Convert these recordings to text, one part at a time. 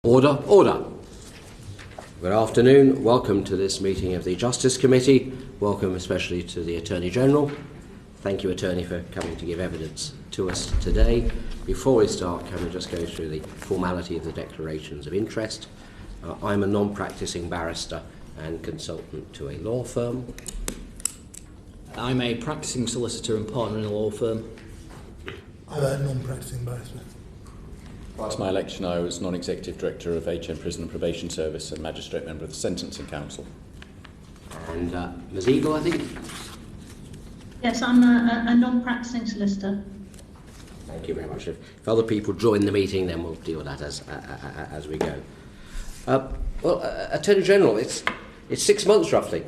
Order, order. Good afternoon. Welcome to this meeting of the Justice Committee. Welcome especially to the Attorney General. Thank you, Attorney, for coming to give evidence to us today. Before we start, can we just go through the formality of the declarations of interest? I'm a non-practising barrister and consultant to a law firm. I'm a practising solicitor and partner in a law firm. I'm a non-practising barrister. Prior to my election, I was non-executive director of HM Prison and Probation Service and magistrate member of the Sentencing Council. And Ms Eagle, I think? Yes, I'm a non-practising solicitor. Thank you very much. If other people join the meeting, then we'll deal with that as we go. Attorney General, it's 6 months roughly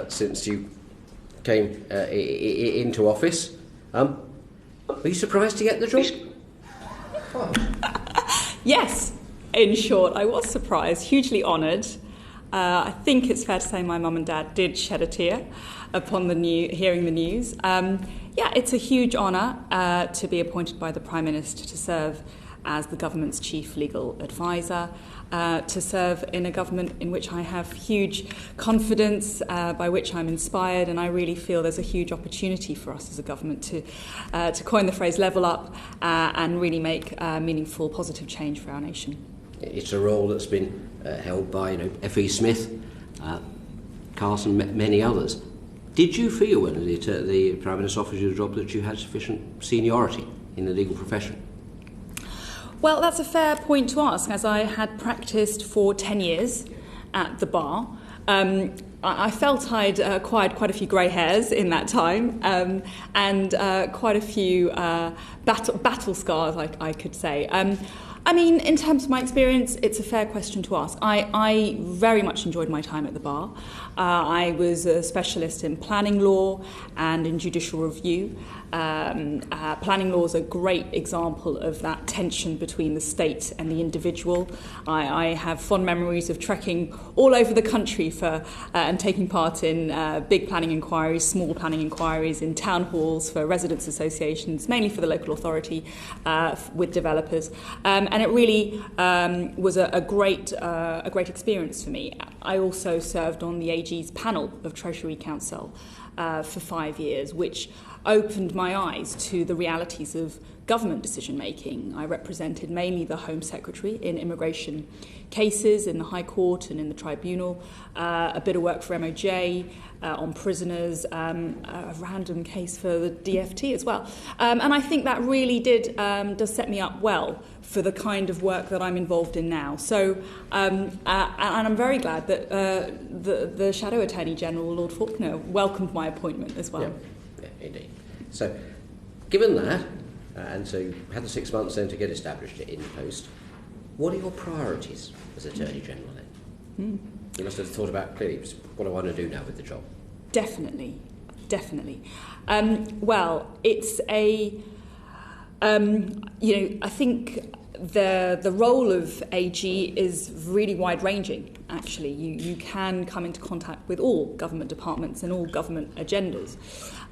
since you came into office. Were you surprised to get the job? Yes, in short, I was surprised, hugely honoured. I think it's fair to say my mum and dad did shed a tear upon hearing the news. It's a huge honour to be appointed by the Prime Minister to serve as the government's chief legal advisor, to serve in a government in which I have huge confidence, by which I'm inspired, and I really feel there's a huge opportunity for us as a government to coin the phrase level up and really make meaningful, positive change for our nation. It's a role that's been held by F.E. Smith, Carson, many others. Did you feel when the Prime Minister offered you the job that you had sufficient seniority in the legal profession? Well, that's a fair point to ask, as I had practised for 10 years at the bar. I felt I'd acquired quite a few grey hairs in that time, and quite a few battle scars, I could say. In terms of my experience, it's a fair question to ask. I very much enjoyed my time at the bar. I was a specialist in planning law and in judicial review. Planning law is a great example of that tension between the state and the individual. I have fond memories of trekking all over the country and taking part in big planning inquiries, small planning inquiries, in town halls for residents' associations, mainly for the local authority, with developers. And it really was a great experience for me. I also served on the AG's panel of Treasury Counsel for 5 years, which opened my eyes to the realities of government decision-making. I represented mainly the Home Secretary in immigration cases in the High Court and in the Tribunal, a bit of work for MOJ on prisoners, a random case for the DFT as well. And I think that really does set me up well for the kind of work that I'm involved in now. So, and I'm very glad that the Shadow Attorney General, Lord Faulkner, welcomed my appointment as well. Yeah, indeed. So, given that, and so you had the 6 months then to get established in post, what are your priorities as Attorney General then? You must have thought about clearly what I want to do now with the job. Definitely. Well, it's I think the role of AG is really wide-ranging, actually. You can come into contact with all government departments and all government agendas.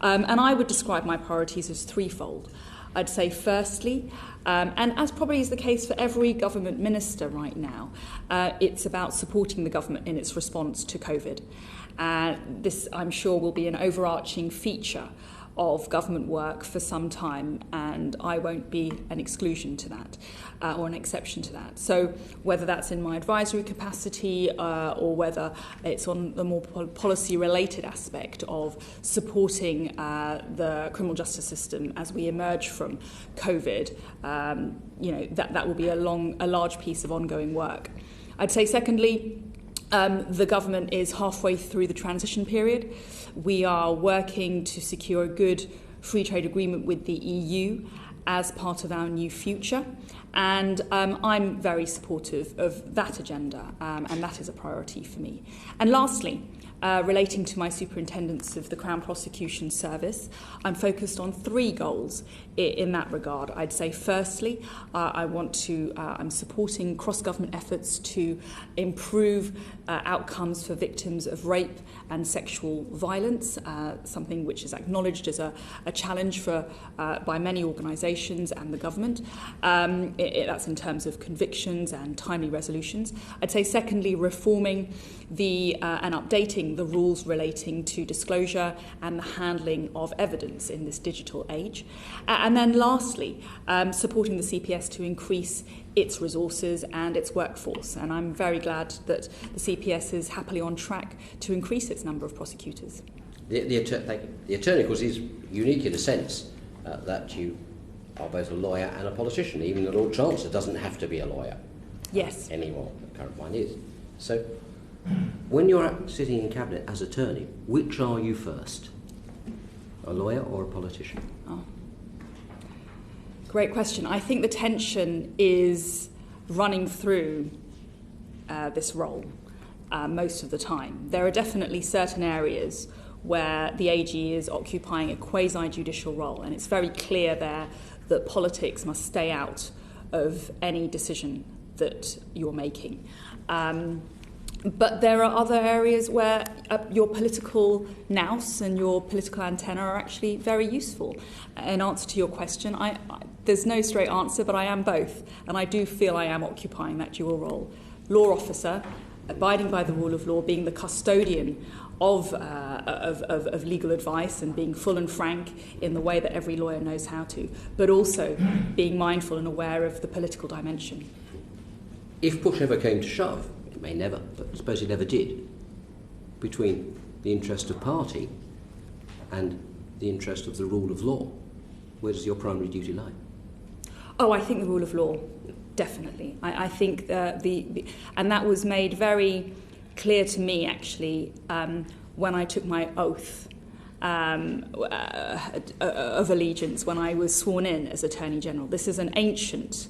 And I would describe my priorities as threefold. I'd say firstly, and as probably is the case for every government minister right now, it's about supporting the government in its response to COVID. This, I'm sure, will be an overarching feature of government work for some time, and I won't be an exclusion to that or an exception to that. So whether that's in my advisory capacity or whether it's on the more policy-related aspect of supporting the criminal justice system as we emerge from COVID, that will be a large piece of ongoing work. I'd say secondly, the government is halfway through the transition period. We are working to secure a good free trade agreement with the EU as part of our new future. And I'm very supportive of that agenda, and that is a priority for me. And lastly, relating to my superintendents of the Crown Prosecution Service, I'm focused on 3 goals in that regard. I'd say, firstly, I'm supporting cross-government efforts to improve outcomes for victims of rape and sexual violence, something which is acknowledged as a challenge by many organisations and the government. That's in terms of convictions and timely resolutions. I'd say, secondly, reforming and updating the rules relating to disclosure and the handling of evidence in this digital age. And then lastly, supporting the CPS to increase its resources and its workforce. And I'm very glad that the CPS is happily on track to increase its number of prosecutors. The attorney, of course, is unique in a sense that you are both a lawyer and a politician. Even the Lord Chancellor doesn't have to be a lawyer. Yes. Anymore. The current one is. So, when you're sitting in Cabinet as attorney, which are you first? A lawyer or a politician? Oh. Great question. I think the tension is running through this role most of the time. There are definitely certain areas where the AG is occupying a quasi-judicial role, and it's very clear there that politics must stay out of any decision that you're making. But there are other areas where your political nous and your political antenna are actually very useful. In answer to your question, there's no straight answer, but I am both, and I do feel I am occupying that dual role. Law officer, abiding by the rule of law, being the custodian of legal advice and being full and frank in the way that every lawyer knows how to, but also being mindful and aware of the political dimension. If push ever came to shove, it may never, but suppose it never did, between the interest of party and the interest of the rule of law, where does your primary duty lie? Oh, I think the rule of law, definitely. I think and that was made very clear to me, actually, when I took my oath of allegiance, when I was sworn in as Attorney General. This is an ancient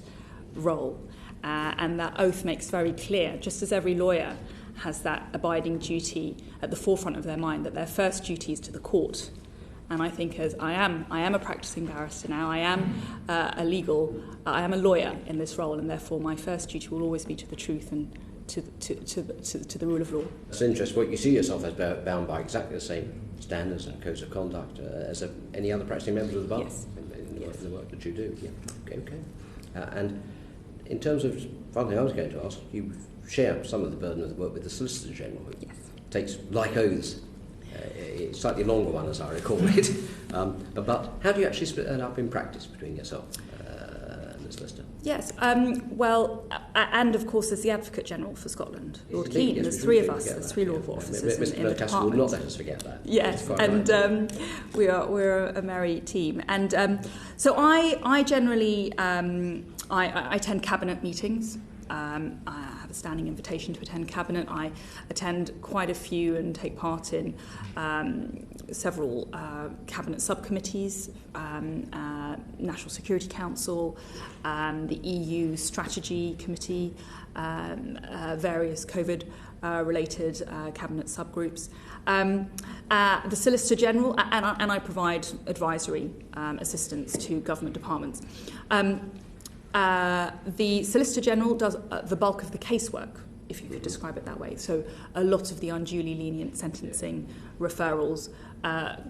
role, and that oath makes very clear, just as every lawyer has that abiding duty at the forefront of their mind, that their first duty is to the court. And I think, as I am a practising barrister now, I am I am a lawyer in this role, and therefore my first duty will always be to the truth and to the rule of law. It's interesting. What you see yourself as bound by exactly the same standards and codes of conduct as any other practising members of the bar. Yes. In the work that you do. Yeah. Okay. And in terms of one thing I was going to ask, you share some of the burden of the work with the Solicitor General, who takes like oaths. It's a slightly longer one, as I recall it. But how do you actually split that up in practice between yourself and the solicitor? Yes, and of course there's the Advocate General for Scotland, Lord Keane. There's 3 of us, there's 3 law officers in the department. Will not let us forget that. Yes, and we're a merry team. And so I generally I attend Cabinet meetings. I have a standing invitation to attend Cabinet. I attend quite a few and take part in several Cabinet subcommittees, National Security Council, the EU Strategy Committee, various COVID-related Cabinet subgroups. The Solicitor General, and I provide advisory assistance to government departments. The Solicitor General does the bulk of the casework, if you could describe it that way. So a lot of the unduly lenient sentencing referrals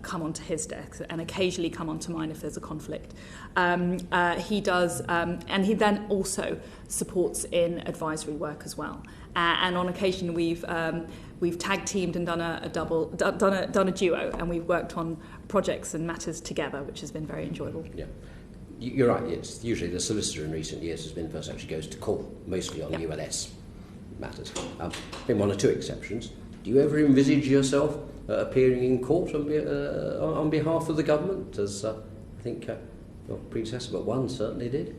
come onto his desk and occasionally come onto mine if there's a conflict. He does, and he then also supports in advisory work as well. And on occasion we've tag teamed and done a duo, and we've worked on projects and matters together, which has been very enjoyable. Yeah. You're right, it's usually the solicitor in recent years has been the person who actually goes to court, mostly on ULS matters. Been 1 or 2 exceptions. Do you ever envisage yourself appearing in court on behalf of the government, as I think your predecessor, but one certainly did?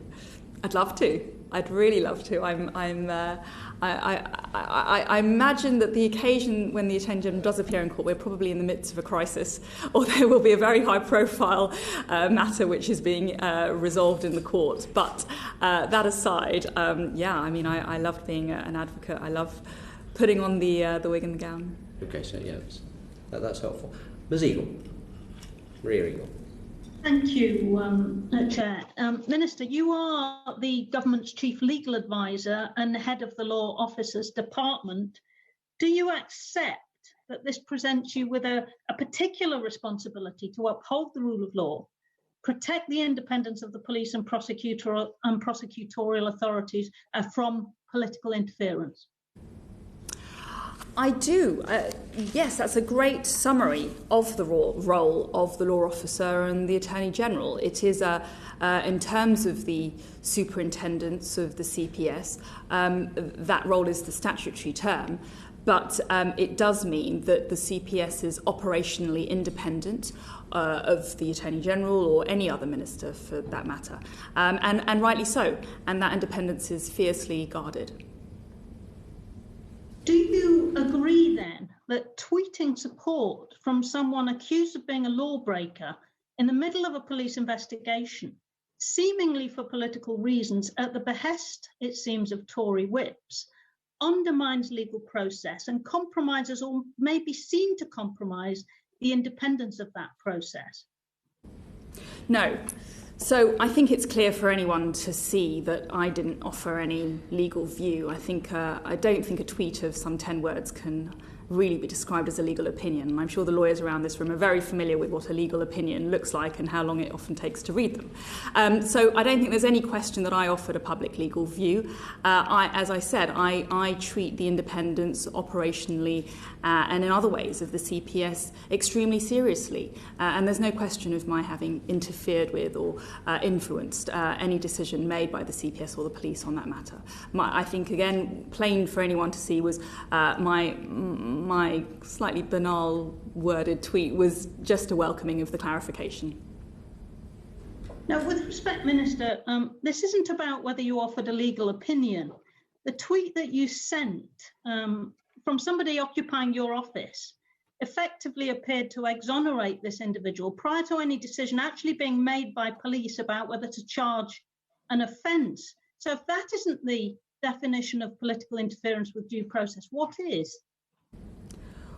I'd love to. I'd really love to. I imagine that the occasion when the Attorney General does appear in court, we're probably in the midst of a crisis, or there will be a very high-profile matter which is being resolved in the court. But that aside, I loved being an advocate. I love putting on the wig and the gown. Okay, so yeah, that's helpful. Ms. Eagle. Maria Eagle. Thank you, Chair. Minister, you are the government's chief legal advisor and head of the Law Officers Department. Do you accept that this presents you with a particular responsibility to uphold the rule of law, protect the independence of the police and prosecutorial authorities from political interference? I do. Yes, that's a great summary of the role of the law officer and the Attorney General. It is, in terms of the superintendents of the CPS, that role is the statutory term, but it does mean that the CPS is operationally independent of the Attorney General or any other minister for that matter, and rightly so, and that independence is fiercely guarded. Do you agree then that tweeting support from someone accused of being a lawbreaker in the middle of a police investigation, seemingly for political reasons at the behest, it seems, of Tory whips, undermines legal process and compromises or may be seen to compromise the independence of that process? No. So I think it's clear for anyone to see that I didn't offer any legal view. I don't think a tweet of some 10 words can really be described as a legal opinion. And I'm sure the lawyers around this room are very familiar with what a legal opinion looks like and how long it often takes to read them. So I don't think there's any question that I offered a public legal view. As I said, I treat the independence operationally and in other ways of the CPS extremely seriously. And there's no question of my having interfered with or influenced any decision made by the CPS or the police on that matter. I think, again, plain for anyone to see was my slightly banal worded tweet was just a welcoming of the clarification. Now, with respect, Minister, this isn't about whether you offered a legal opinion. The tweet that you sent from somebody occupying your office effectively appeared to exonerate this individual prior to any decision actually being made by police about whether to charge an offence. So if that isn't the definition of political interference with due process, what is?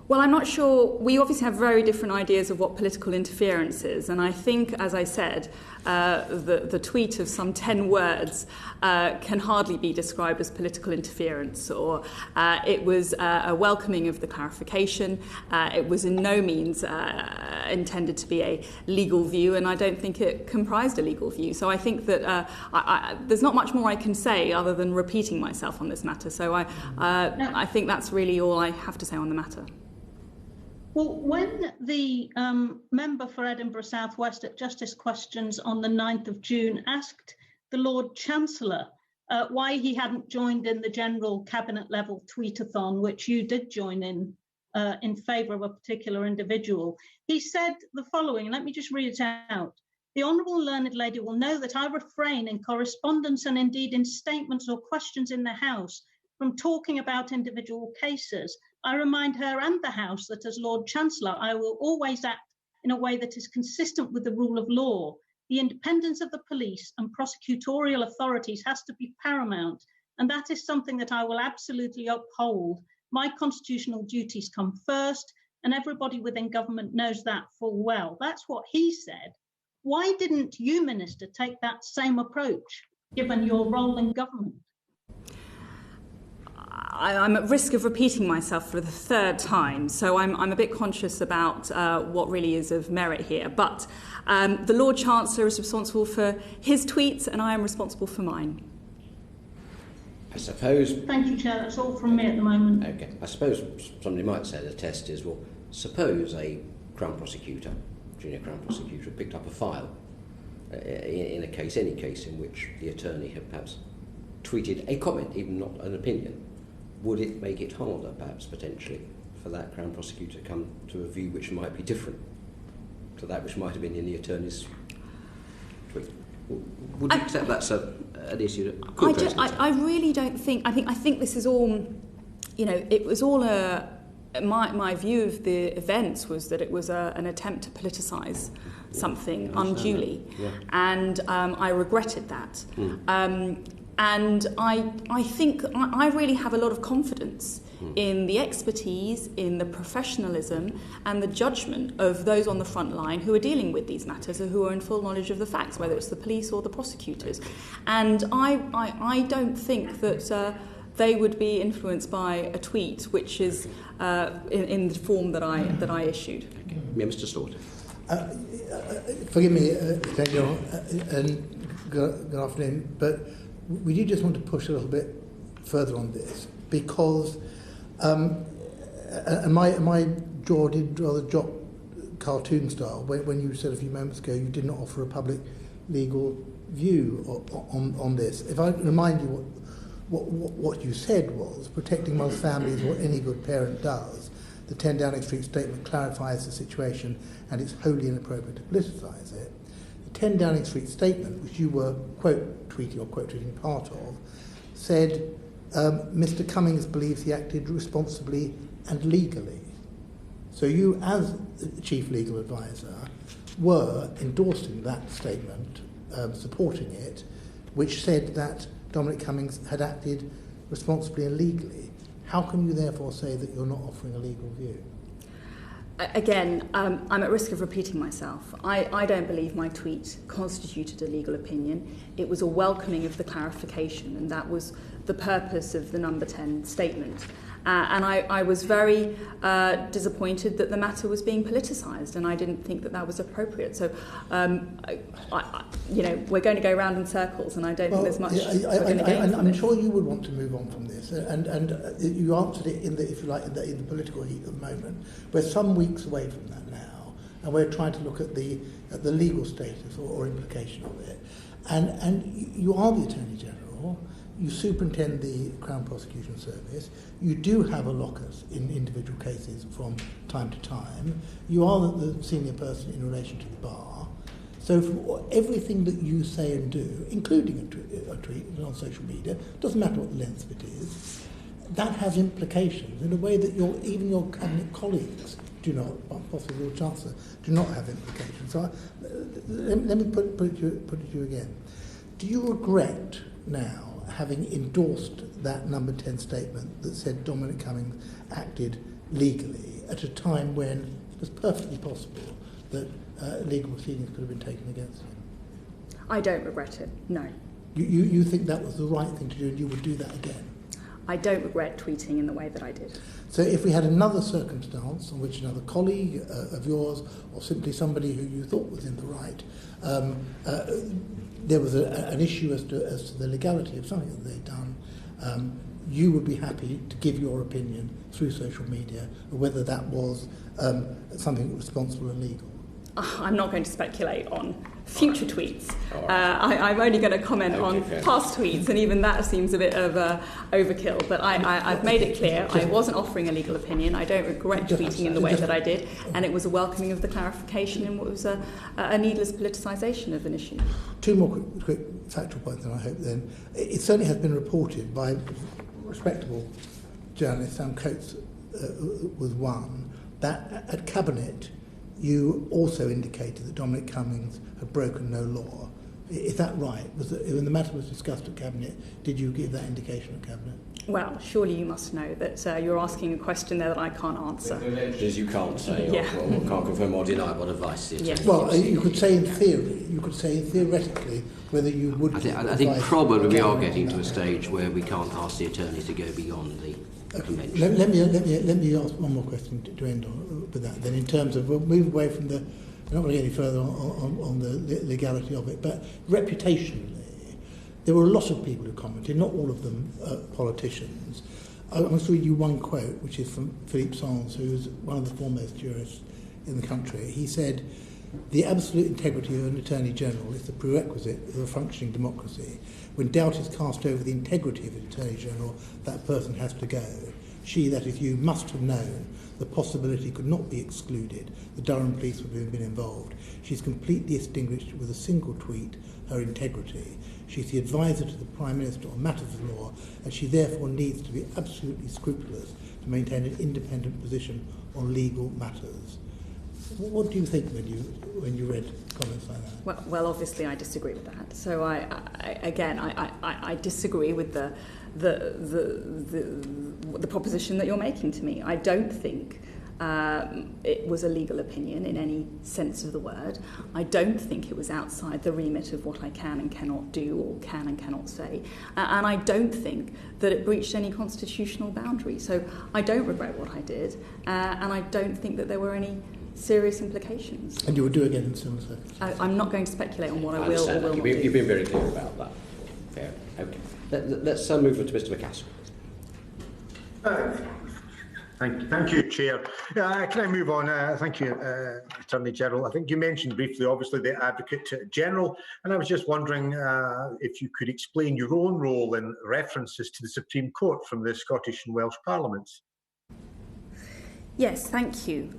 Well, I'm not sure. We obviously have very different ideas of what political interference is. And I think, as I said, the tweet of some 10 words can hardly be described as political interference. Or it was a welcoming of the clarification. It was in no means intended to be a legal view. And I don't think it comprised a legal view. So I think that there's not much more I can say other than repeating myself on this matter. So I think that's really all I have to say on the matter. Well, when the member for Edinburgh South West at Justice Questions on the 9th of June asked the Lord Chancellor why he hadn't joined in the general cabinet level tweetathon, which you did join in favour of a particular individual, he said the following, let me just read it out. The Honourable Learned Lady will know that I refrain in correspondence and indeed in statements or questions in the House from talking about individual cases. I remind her and the House that as Lord Chancellor, I will always act in a way that is consistent with the rule of law. The independence of the police and prosecutorial authorities has to be paramount, and that is something that I will absolutely uphold. My constitutional duties come first, and everybody within government knows that full well. That's what he said. Why didn't you, Minister, take that same approach, given your role in government? I'm at risk of repeating myself for the third time, so I'm a bit conscious about what really is of merit here. But the Lord Chancellor is responsible for his tweets, and I am responsible for mine. I suppose... Thank you, Chair. That's all from me at the moment. Okay. I suppose somebody might say the test is, well, suppose a Crown Prosecutor, junior Crown Prosecutor, picked up a file in a case, any case, in which the attorney had perhaps tweeted a comment, even not an opinion. Would it make it harder, perhaps, potentially, for that Crown Prosecutor to come to a view which might be different to that which might have been in the attorney's tweet? Would you accept that's an issue that could raise concern? I really don't think... I think this is all... it was all my view of the events was that it was an attempt to politicise something unduly. Yeah. And I regretted that. And I think I really have a lot of confidence in the expertise, in the professionalism and the judgment of those on the front line who are dealing with these matters, or who are in full knowledge of the facts, whether it's the police or the prosecutors. And I don't think that they would be influenced by a tweet which is in the form that I issued. Yeah, Mr. Slaughter. Forgive me, Daniel, and good afternoon, but we do just want to push a little bit further on this, because and my jaw did rather drop cartoon style when you said a few moments ago you did not offer a public legal view on this. If I remind you what you said was, protecting one's family is what any good parent does. The 10 Downing Street statement clarifies the situation, and it's wholly inappropriate to politicise it. The 10 Downing Street statement, which you were quote-tweeting part of, said Mr. Cummings believes he acted responsibly and legally. So you, as Chief Legal Advisor, were endorsing that statement, supporting it, which said that Dominic Cummings had acted responsibly and legally. How can you therefore say that you're not offering a legal view? Again, I'm at risk of repeating myself. I don't believe my tweet constituted a legal opinion. It was a welcoming of the clarification, and that was the purpose of the number 10 statement. And I was very disappointed that the matter was being politicised, and I didn't think that was appropriate. So, we're going to go round in circles, and I don't think there's much. I'm sure you would want to move on from this, and you answered it in the political heat of the moment. We're some weeks away from that now, and we're trying to look at the legal status or implication of it. And you are the Attorney General. You superintend the Crown Prosecution Service. You do have a locus in individual cases from time to time. You are the senior person in relation to the bar. So for everything that you say and do, including a tweet on social media, doesn't matter what the length of it is, that has implications in a way that even your cabinet colleagues do not, possibly your Chancellor, do not have implications. So let me put it to you again. Do you regret now having endorsed that number 10 statement that said Dominic Cummings acted legally at a time when it was perfectly possible that legal proceedings could have been taken against him? I don't regret it, no. You think that was the right thing to do, and you would do that again? I don't regret tweeting in the way that I did. So if we had another circumstance on which another colleague of yours, or simply somebody who you thought was in the right, there was an issue as to the legality of something that they'd done, you would be happy to give your opinion through social media, whether that was something responsible and legal? I'm not going to speculate on future tweets. I'm only going to comment on past tweets, and even that seems a bit of overkill. But I've made it clear I wasn't offering a legal opinion. I don't regret tweeting in the way that I did, and it was a welcoming of the clarification in what was a needless politicisation of an issue. Two more quick factual points, and I hope then. It certainly has been reported by respectable journalist, Sam Coates was one, that at Cabinet you also indicated that Dominic Cummings had broken no law. Is that right? When the matter was discussed at Cabinet, did you give that indication at Cabinet? Well, surely you must know that you're asking a question there that I can't answer. The alleged is you can't say, Yeah. or can't confirm or deny what advice it is. Yes. Well, you could say in theory, theoretically, whether you would... I think probably we are getting to a stage where we can't ask the attorney to go beyond the convention. Let me ask one more question to end on with that. Then, in terms of, we'll move away from the... We're not going to get any further on the legality of it, but reputationally, there were a lot of people who commented, not all of them politicians. I must read you one quote, which is from Philippe Sands, who's one of the foremost jurists in the country. He said, "The absolute integrity of an Attorney General is the prerequisite of a functioning democracy. When doubt is cast over the integrity of an Attorney General, that person has to go. She, that is you, must have known the possibility could not be excluded. The Durham police would have been involved. She's completely extinguished with a single tweet her integrity. She's the advisor to the Prime Minister on matters of law, and she therefore needs to be absolutely scrupulous to maintain an independent position on legal matters." What do you think when you read comments like that? Well, obviously I disagree with that. So I disagree with the proposition that you're making to me. I don't think it was a legal opinion in any sense of the word. I don't think it was outside the remit of what I can and cannot do or can and cannot say. And I don't think that it breached any constitutional boundary. So I don't regret what I did, and I don't think that there were any serious implications. And you would do again in similar circumstances? I'm not going to speculate on what I will or will not do. You've been very clear about that. Fair. Okay. Let's move on to Mr. McCaskill. Thank you, Chair. Can I move on? Thank you, Attorney General. I think you mentioned briefly, obviously, the Advocate General, and I was just wondering if you could explain your own role in references to the Supreme Court from the Scottish and Welsh Parliaments. Yes, thank you.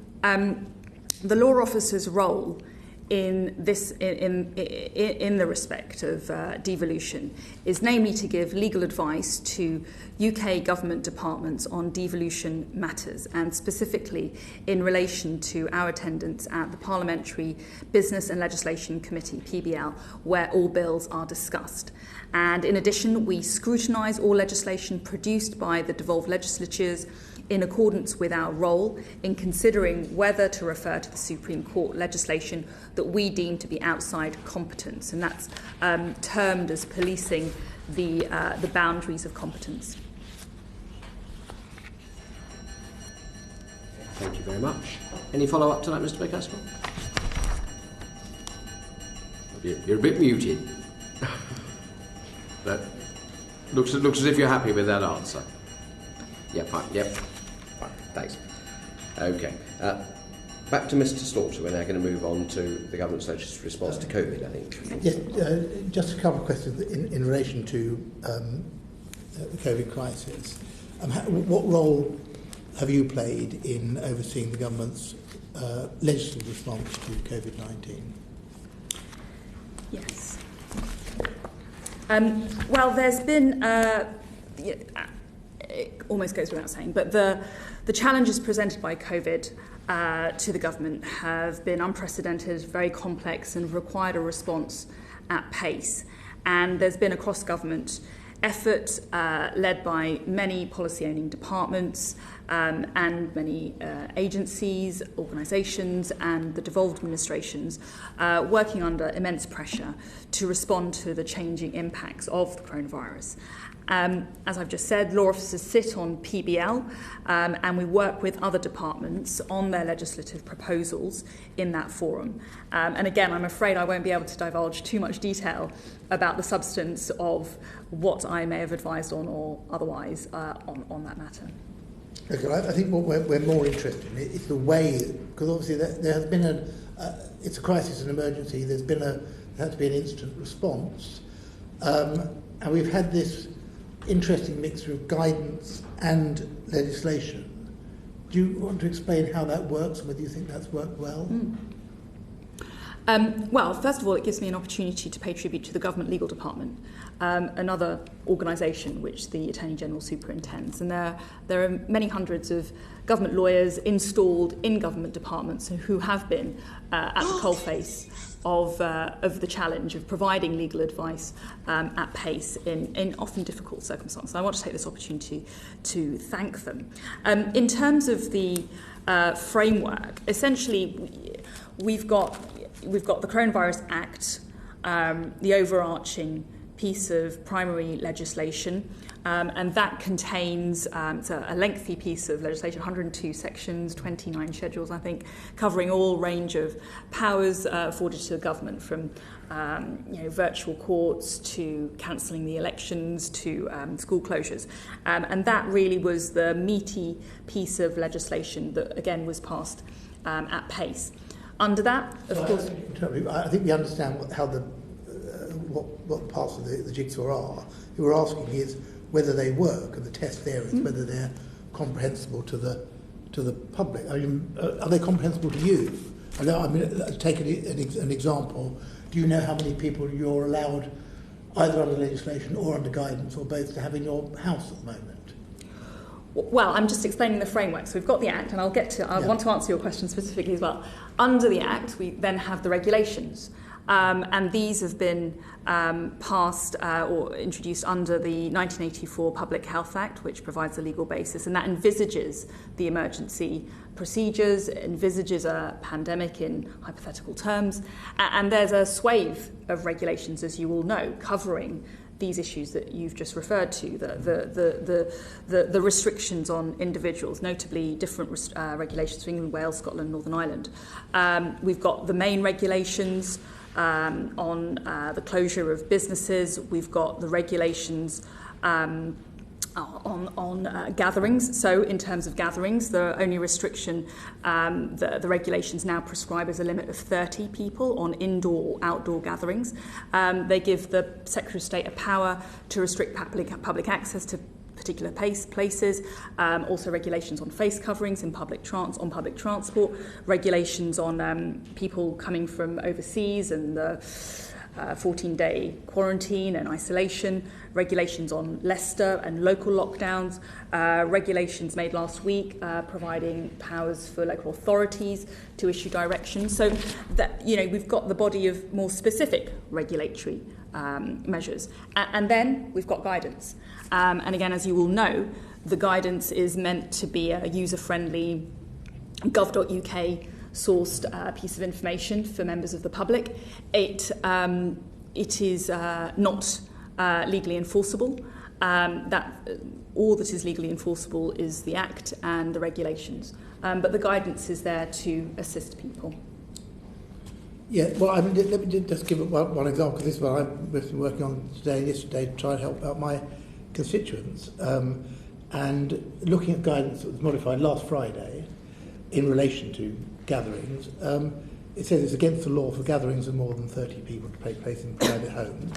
The law officer's role in this, in the respect of devolution, is namely to give legal advice to UK government departments on devolution matters, and specifically in relation to our attendance at the Parliamentary Business and Legislation Committee, PBL, where all bills are discussed. And in addition, we scrutinise all legislation produced by the devolved legislatures in accordance with our role in considering whether to refer to the Supreme Court legislation that we deem to be outside competence, and that's termed as policing the boundaries of competence. Thank you very much. Any follow-up to that, Mr. McCaskill? You're a bit muted. But looks as if you're happy with that answer. Yeah, fine. Yep. Fine. Thanks. Okay. Back to Mr. Slaughter. We're now going to move on to the government's latest response to COVID, I think. Yes, just a couple of questions in relation to the COVID crisis. What role have you played in overseeing the government's legislative response to COVID-19? Yes. Well, there's been, it almost goes without saying, but the challenges presented by COVID to the government have been unprecedented, very complex, and required a response at pace. And there's been a cross-government effort led by many policy-owning departments and many agencies, organisations and the devolved administrations working under immense pressure to respond to the changing impacts of the coronavirus. As I've just said, law officers sit on PBL and we work with other departments on their legislative proposals in that forum. And again, I'm afraid I won't be able to divulge too much detail about the substance of what I may have advised on or otherwise on that matter. Okay, I think what we're more interested in is the way, because obviously there has been it's a crisis, an emergency, there had to be an instant response, and we've had this interesting mixture of guidance and legislation. Do you want to explain how that works and whether you think that's worked well? Well, first of all, it gives me an opportunity to pay tribute to the Government Legal Department, another organisation which the Attorney General superintends. And there are many hundreds of government lawyers installed in government departments who have been at the coalface of the challenge of providing legal advice at pace in often difficult circumstances. I want to take this opportunity to thank them. In terms of the framework, essentially we've got the Coronavirus Act, the overarching piece of primary legislation, and that contains it's a lengthy piece of legislation, 102 sections, 29 schedules, I think, covering all range of powers afforded to the government, from virtual courts to cancelling the elections to school closures, and that really was the meaty piece of legislation that again was passed at pace. Under that, of course, I think we understand what parts of the jigsaw are. What we're asking is whether they work, and the test there is whether they're comprehensible to the public. I mean, are they comprehensible to you? I mean, take an example. Do you know how many people you're allowed, either under legislation or under guidance, or both, to have in your house at the moment? Well, I'm just explaining the framework. So we've got the Act, and I want to answer your question specifically as well. Under the Act, we then have the regulations. And these have been passed or introduced under the 1984 Public Health Act, which provides a legal basis, and that envisages the emergency procedures, envisages a pandemic in hypothetical terms, and there's a swathe of regulations, as you all know, covering these issues that you've just referred to, the restrictions on individuals, notably different regulations for England, Wales, Scotland, Northern Ireland. We've got the main regulations on the closure of businesses. We've got the regulations on gatherings. So in terms of gatherings, the only restriction the regulations now prescribe is a limit of 30 people on indoor or outdoor gatherings. They give the Secretary of State a power to restrict public access to particular places, also regulations on face coverings in public transport, regulations on people coming from overseas and the 14-day quarantine and isolation, regulations on Leicester and local lockdowns, regulations made last week providing powers for local authorities to issue directions. So that, we've got the body of more specific regulatory measures. And then we've got guidance. And again, as you all know, the guidance is meant to be a user-friendly gov.uk sourced piece of information for members of the public. It is not legally enforceable. All that is legally enforceable is the Act and the regulations. But the guidance is there to assist people. Yeah, well, I mean, let me just give one example, because this is what I've been working on today and yesterday to try and help out my constituents. And looking at guidance that was modified last Friday in relation to gatherings, it says it's against the law for gatherings of more than 30 people to take place in private homes.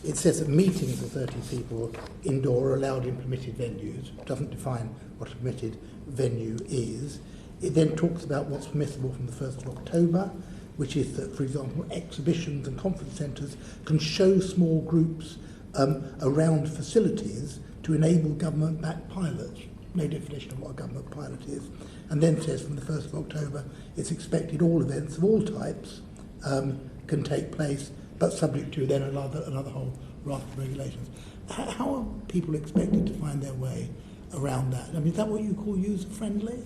It says that meetings of 30 people indoor are allowed in permitted venues. It doesn't define what a permitted venue is. It then talks about what's permissible from the 1st of October, which is that, for example, exhibitions and conference centres can show small groups around facilities to enable government-backed pilots. No definition of what a government pilot is. And then says from the 1st of October, it's expected all events of all types can take place, but subject to then another whole raft of regulations. How are people expected to find their way around that? I mean, is that what you call user-friendly?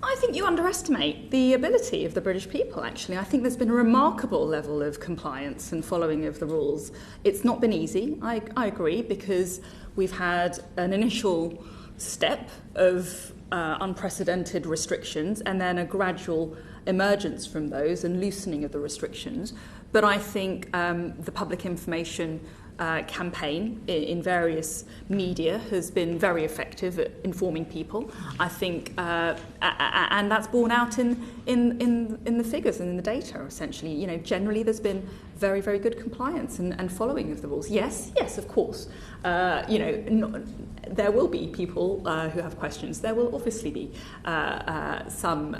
I think you underestimate the ability of the British people, actually. I think there's been a remarkable level of compliance and following of the rules. It's not been easy, I agree, because we've had an initial step of unprecedented restrictions and then a gradual emergence from those and loosening of the restrictions. But I think the public information campaign in various media has been very effective at informing people. I think, and that's borne out in the figures and in the data. Essentially, generally there's been very, very good compliance and following of the rules. Yes, of course. There will be people who have questions. There will obviously be some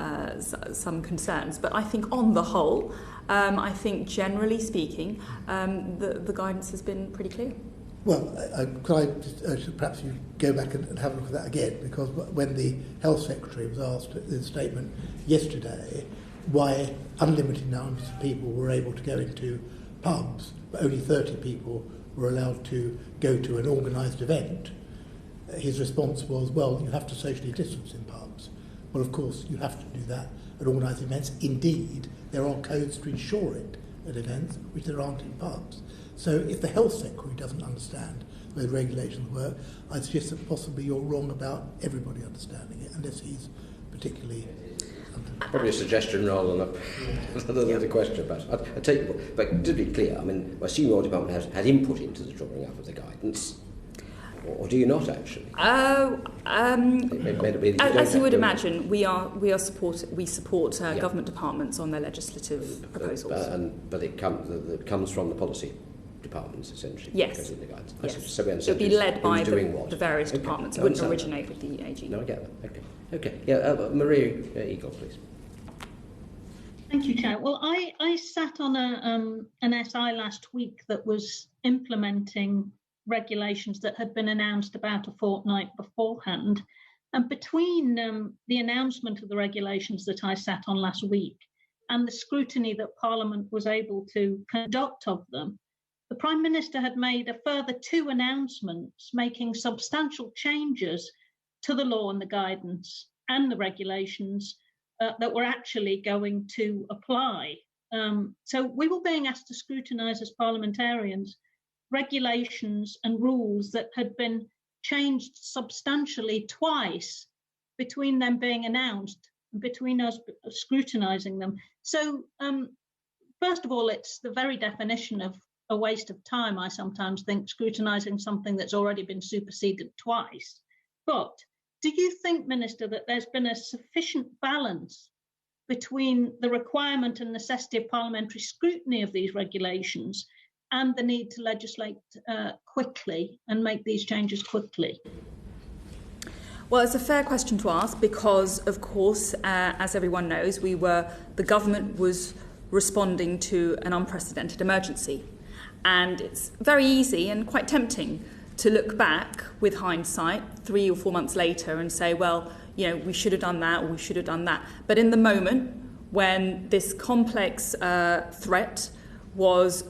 concerns. But I think on the whole, I think generally speaking, the guidance has been pretty clear. Well, could I just, perhaps you go back and have a look at that again, because when the Health Secretary was asked in a statement yesterday why unlimited numbers of people were able to go into pubs, but only 30 people were allowed to go to an organised event, his response was, well, you have to socially distance in pubs. Well, of course, you have to do that at organised events. Indeed, there are codes to ensure it at events, which there aren't in pubs. So if the Health Secretary doesn't understand the way the regulations work, I suggest that possibly you're wrong about everybody understanding it, unless he's particularly... Probably a suggestion rather than a question, but I take your point. But to be clear, I mean, I assume your department has had input into the drawing up of the guidance, or do you not actually? As you would imagine, we support government departments on their legislative proposals. But it comes from the policy departments essentially. Yes. In the guidance. Yes. So it would be led by the various departments. It wouldn't originate with the AG. No, I get that. Okay. Yeah, Maria Eagle, please. Thank you, Chair. Well, I sat on an SI last week that was implementing regulations that had been announced about a fortnight beforehand. And between the announcement of the regulations that I sat on last week and the scrutiny that Parliament was able to conduct of them, the Prime Minister had made a further 2 announcements making substantial changes to the law and the guidance and the regulations that were actually going to apply. So we were being asked to scrutinise as parliamentarians regulations and rules that had been changed substantially twice between them being announced and between us scrutinising them. So first of all, it's the very definition of a waste of time, I sometimes think, scrutinising something that's already been superseded twice. But do you think, Minister, that there's been a sufficient balance between the requirement and necessity of parliamentary scrutiny of these regulations and the need to legislate quickly and make these changes quickly? Well, it's a fair question to ask because, of course, as everyone knows, the government was responding to an unprecedented emergency. And it's very easy and quite tempting to look back with hindsight 3 or 4 months later and say, well, we should have done that or we should have done that. But in the moment when this complex threat was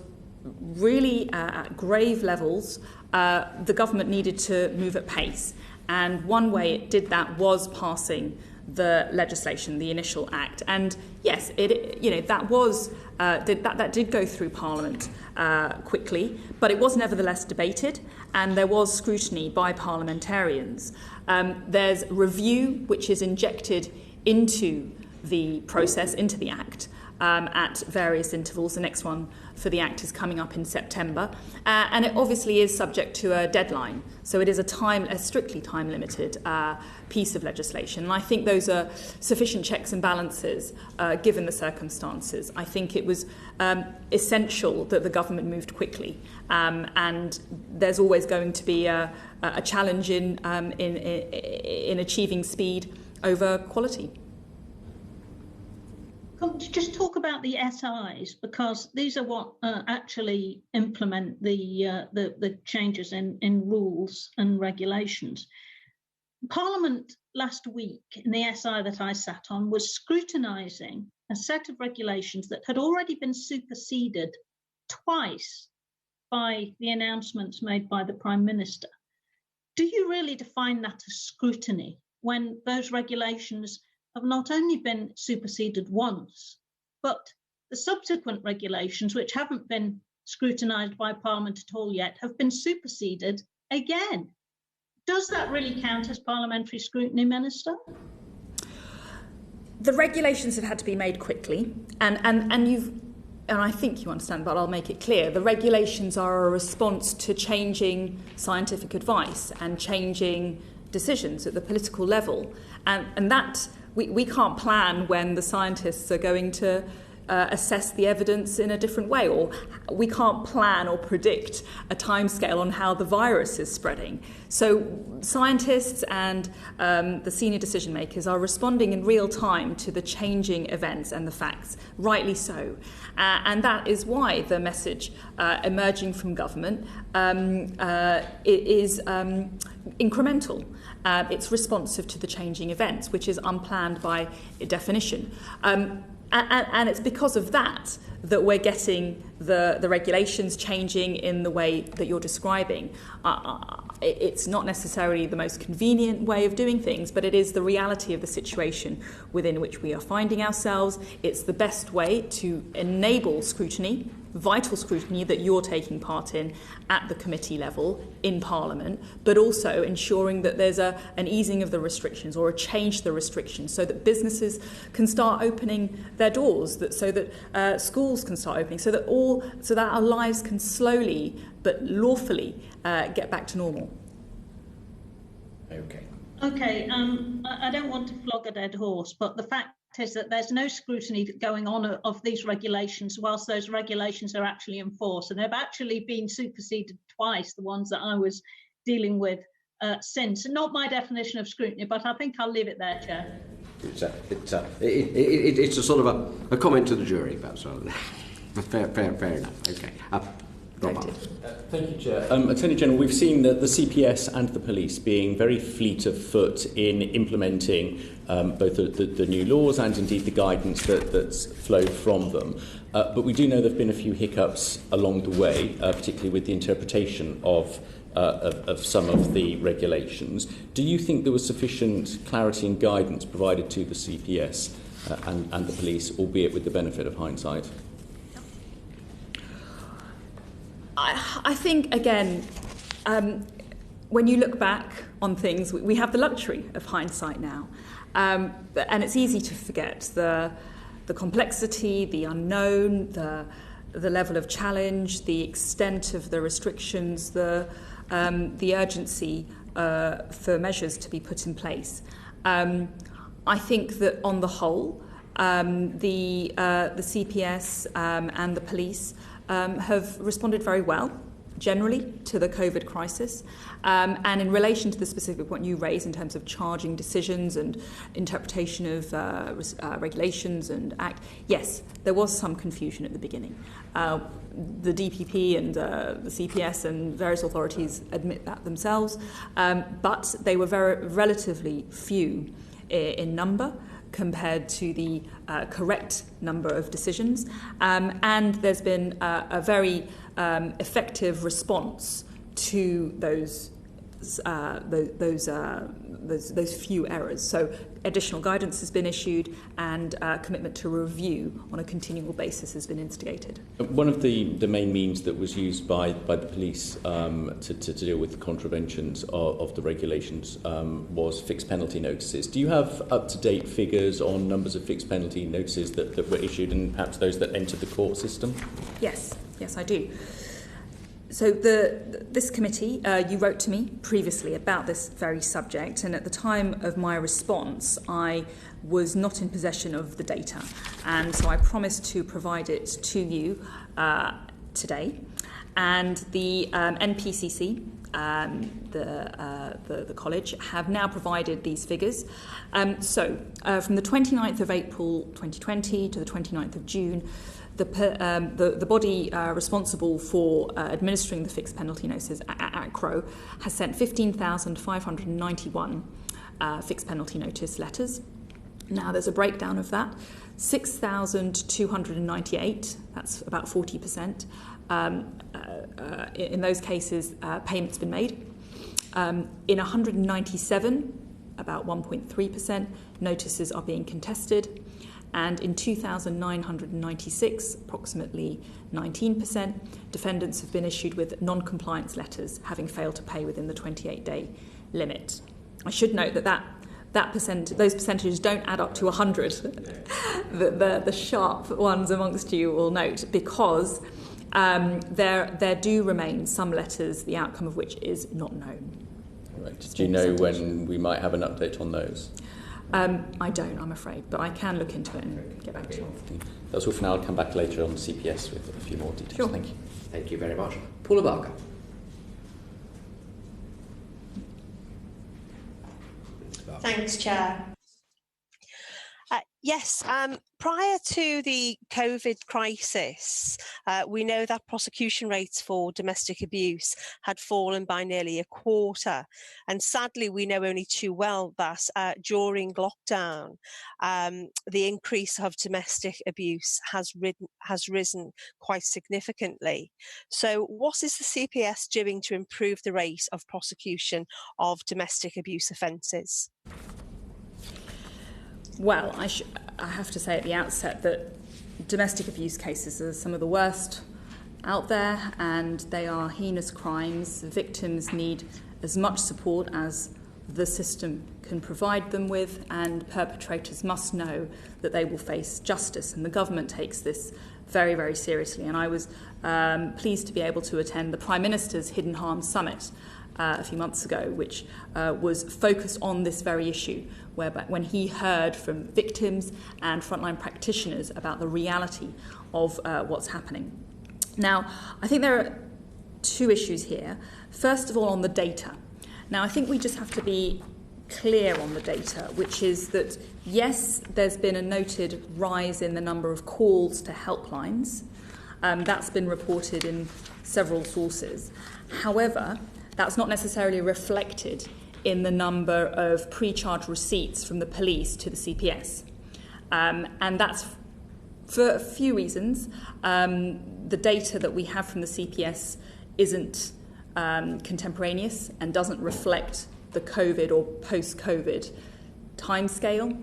really at grave levels, the government needed to move at pace. And one way it did that was passing the legislation, the initial act. And yes, that did go through Parliament quickly, but it was nevertheless debated, and there was scrutiny by parliamentarians. There's review which is injected into the process, into the Act, at various intervals. The next one for the Act is coming up in September, and it obviously is subject to a deadline. So it is a strictly time-limited piece of legislation. And I think those are sufficient checks and balances given the circumstances. I think it was essential that the government moved quickly, and there's always going to be a challenge in achieving speed over quality. Just talk about the SIs, because these are what actually implement the changes in rules and regulations. Parliament last week, in the SI that I sat on, was scrutinising a set of regulations that had already been superseded twice by the announcements made by the Prime Minister. Do you really define that as scrutiny when those regulations have not only been superseded once, but the subsequent regulations, which haven't been scrutinised by Parliament at all yet, have been superseded again? Does that really count as parliamentary scrutiny, Minister? The regulations have had to be made quickly, and I think you understand, but I'll make it clear. The regulations are a response to changing scientific advice and changing decisions at the political level, and that we can't plan when the scientists are going to assess the evidence in a different way, or we can't plan or predict a timescale on how the virus is spreading. So scientists and the senior decision makers are responding in real time to the changing events and the facts, rightly so. And that is why the message emerging from government is incremental. It's responsive to the changing events, which is unplanned by definition. And it's because of that we're getting the regulations changing in the way that you're describing. It's not necessarily the most convenient way of doing things, but it is the reality of the situation within which we are finding ourselves. It's the best way to enable scrutiny, vital scrutiny that you're taking part in at the committee level in Parliament, but also ensuring that there's an easing of the restrictions or a change to the restrictions so that businesses can start opening their doors, so that schools can start opening, so that our lives can slowly but lawfully get back to normal. Okay, I don't want to flog a dead horse, but the fact is that there's no scrutiny going on of these regulations whilst those regulations are actually enforced, and they've actually been superseded twice, the ones that I was dealing with since. Not my definition of scrutiny, but I think I'll leave it there, Chair. It's a sort of a comment to the jury, perhaps. Fair enough. Okay. Noted. Thank you, Chair. Attorney General, we've seen that the CPS and the police being very fleet of foot in implementing both the new laws and indeed the guidance that's flowed from them. But we do know there have been a few hiccups along the way, particularly with the interpretation of some of the regulations. Do you think there was sufficient clarity and guidance provided to the CPS and the police, albeit with the benefit of hindsight? I think, again, when you look back on things, we have the luxury of hindsight now. And it's easy to forget the complexity, the unknown, the level of challenge, the extent of the restrictions, the urgency for measures to be put in place. I think that on the whole, the CPS and the police have responded very well, generally, to the COVID crisis. And in relation to the specific point you raised in terms of charging decisions and interpretation of regulations and Act, yes, there was some confusion at the beginning. The DPP and the CPS and various authorities admit that themselves, but they were relatively few in number compared to the correct number of decisions. And there's been a very effective response to those few errors. So additional guidance has been issued and commitment to review on a continual basis has been instigated. One of the main means that was used by the police to deal with the contraventions of the regulations was fixed penalty notices. Do you have up-to-date figures on numbers of fixed penalty notices that were issued and perhaps those that entered the court system? Yes, I do. So this committee, you wrote to me previously about this very subject, and at the time of my response, I was not in possession of the data, and so I promised to provide it to you today. And the NPCC, the college, have now provided these figures. So from the 29th of April 2020 to the 29th of June, the body responsible for administering the fixed penalty notices, ACRO, has sent 15,591 fixed penalty notice letters. Now, there's a breakdown of that. 6,298, that's about 40%. In those cases, payments been made. In 197, about 1.3%, notices are being contested. And in 2,996, approximately 19%, defendants have been issued with non-compliance letters, having failed to pay within the 28-day limit. I should note that those percentages don't add up to 100. The sharp ones amongst you will note, because there do remain some letters, the outcome of which is not known. Right. Do you know when we might have an update on those? I don't, I'm afraid, but I can look into it and get back to you. That's all for now. I'll come back later on CPS with a few more details. Sure. Thank you. Thank you very much. Paula Barker. Thanks, Chair. Yes, prior to the COVID crisis, we know that prosecution rates for domestic abuse had fallen by nearly a quarter. And sadly, we know only too well that during lockdown, the increase of domestic abuse has risen quite significantly. So what is the CPS doing to improve the rate of prosecution of domestic abuse offences? Well, I have to say at the outset that domestic abuse cases are some of the worst out there, and they are heinous crimes. Victims need as much support as the system can provide them with, and perpetrators must know that they will face justice, and the government takes this very, very seriously. And I was pleased to be able to attend the Prime Minister's Hidden Harm Summit a few months ago, which was focused on this very issue, whereby when he heard from victims and frontline practitioners about the reality of what's happening. Now, I think there are two issues here. First of all, on the data. Now, I think we just have to be clear on the data, which is that, yes, there's been a noted rise in the number of calls to helplines, That's been reported in several sources. However, that's not necessarily reflected in the number of pre-charge receipts from the police to the CPS. And that's for a few reasons. The data that we have from the CPS isn't contemporaneous and doesn't reflect the COVID or post-COVID timescale.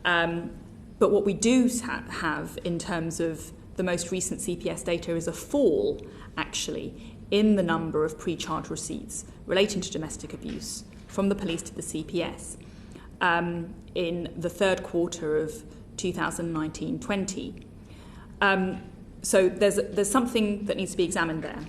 But what we do have in terms of the most recent CPS data is a fall, actually, in the number of pre-charge receipts relating to domestic abuse from the police to the CPS in the third quarter of 2019-20. So there's something that needs to be examined there.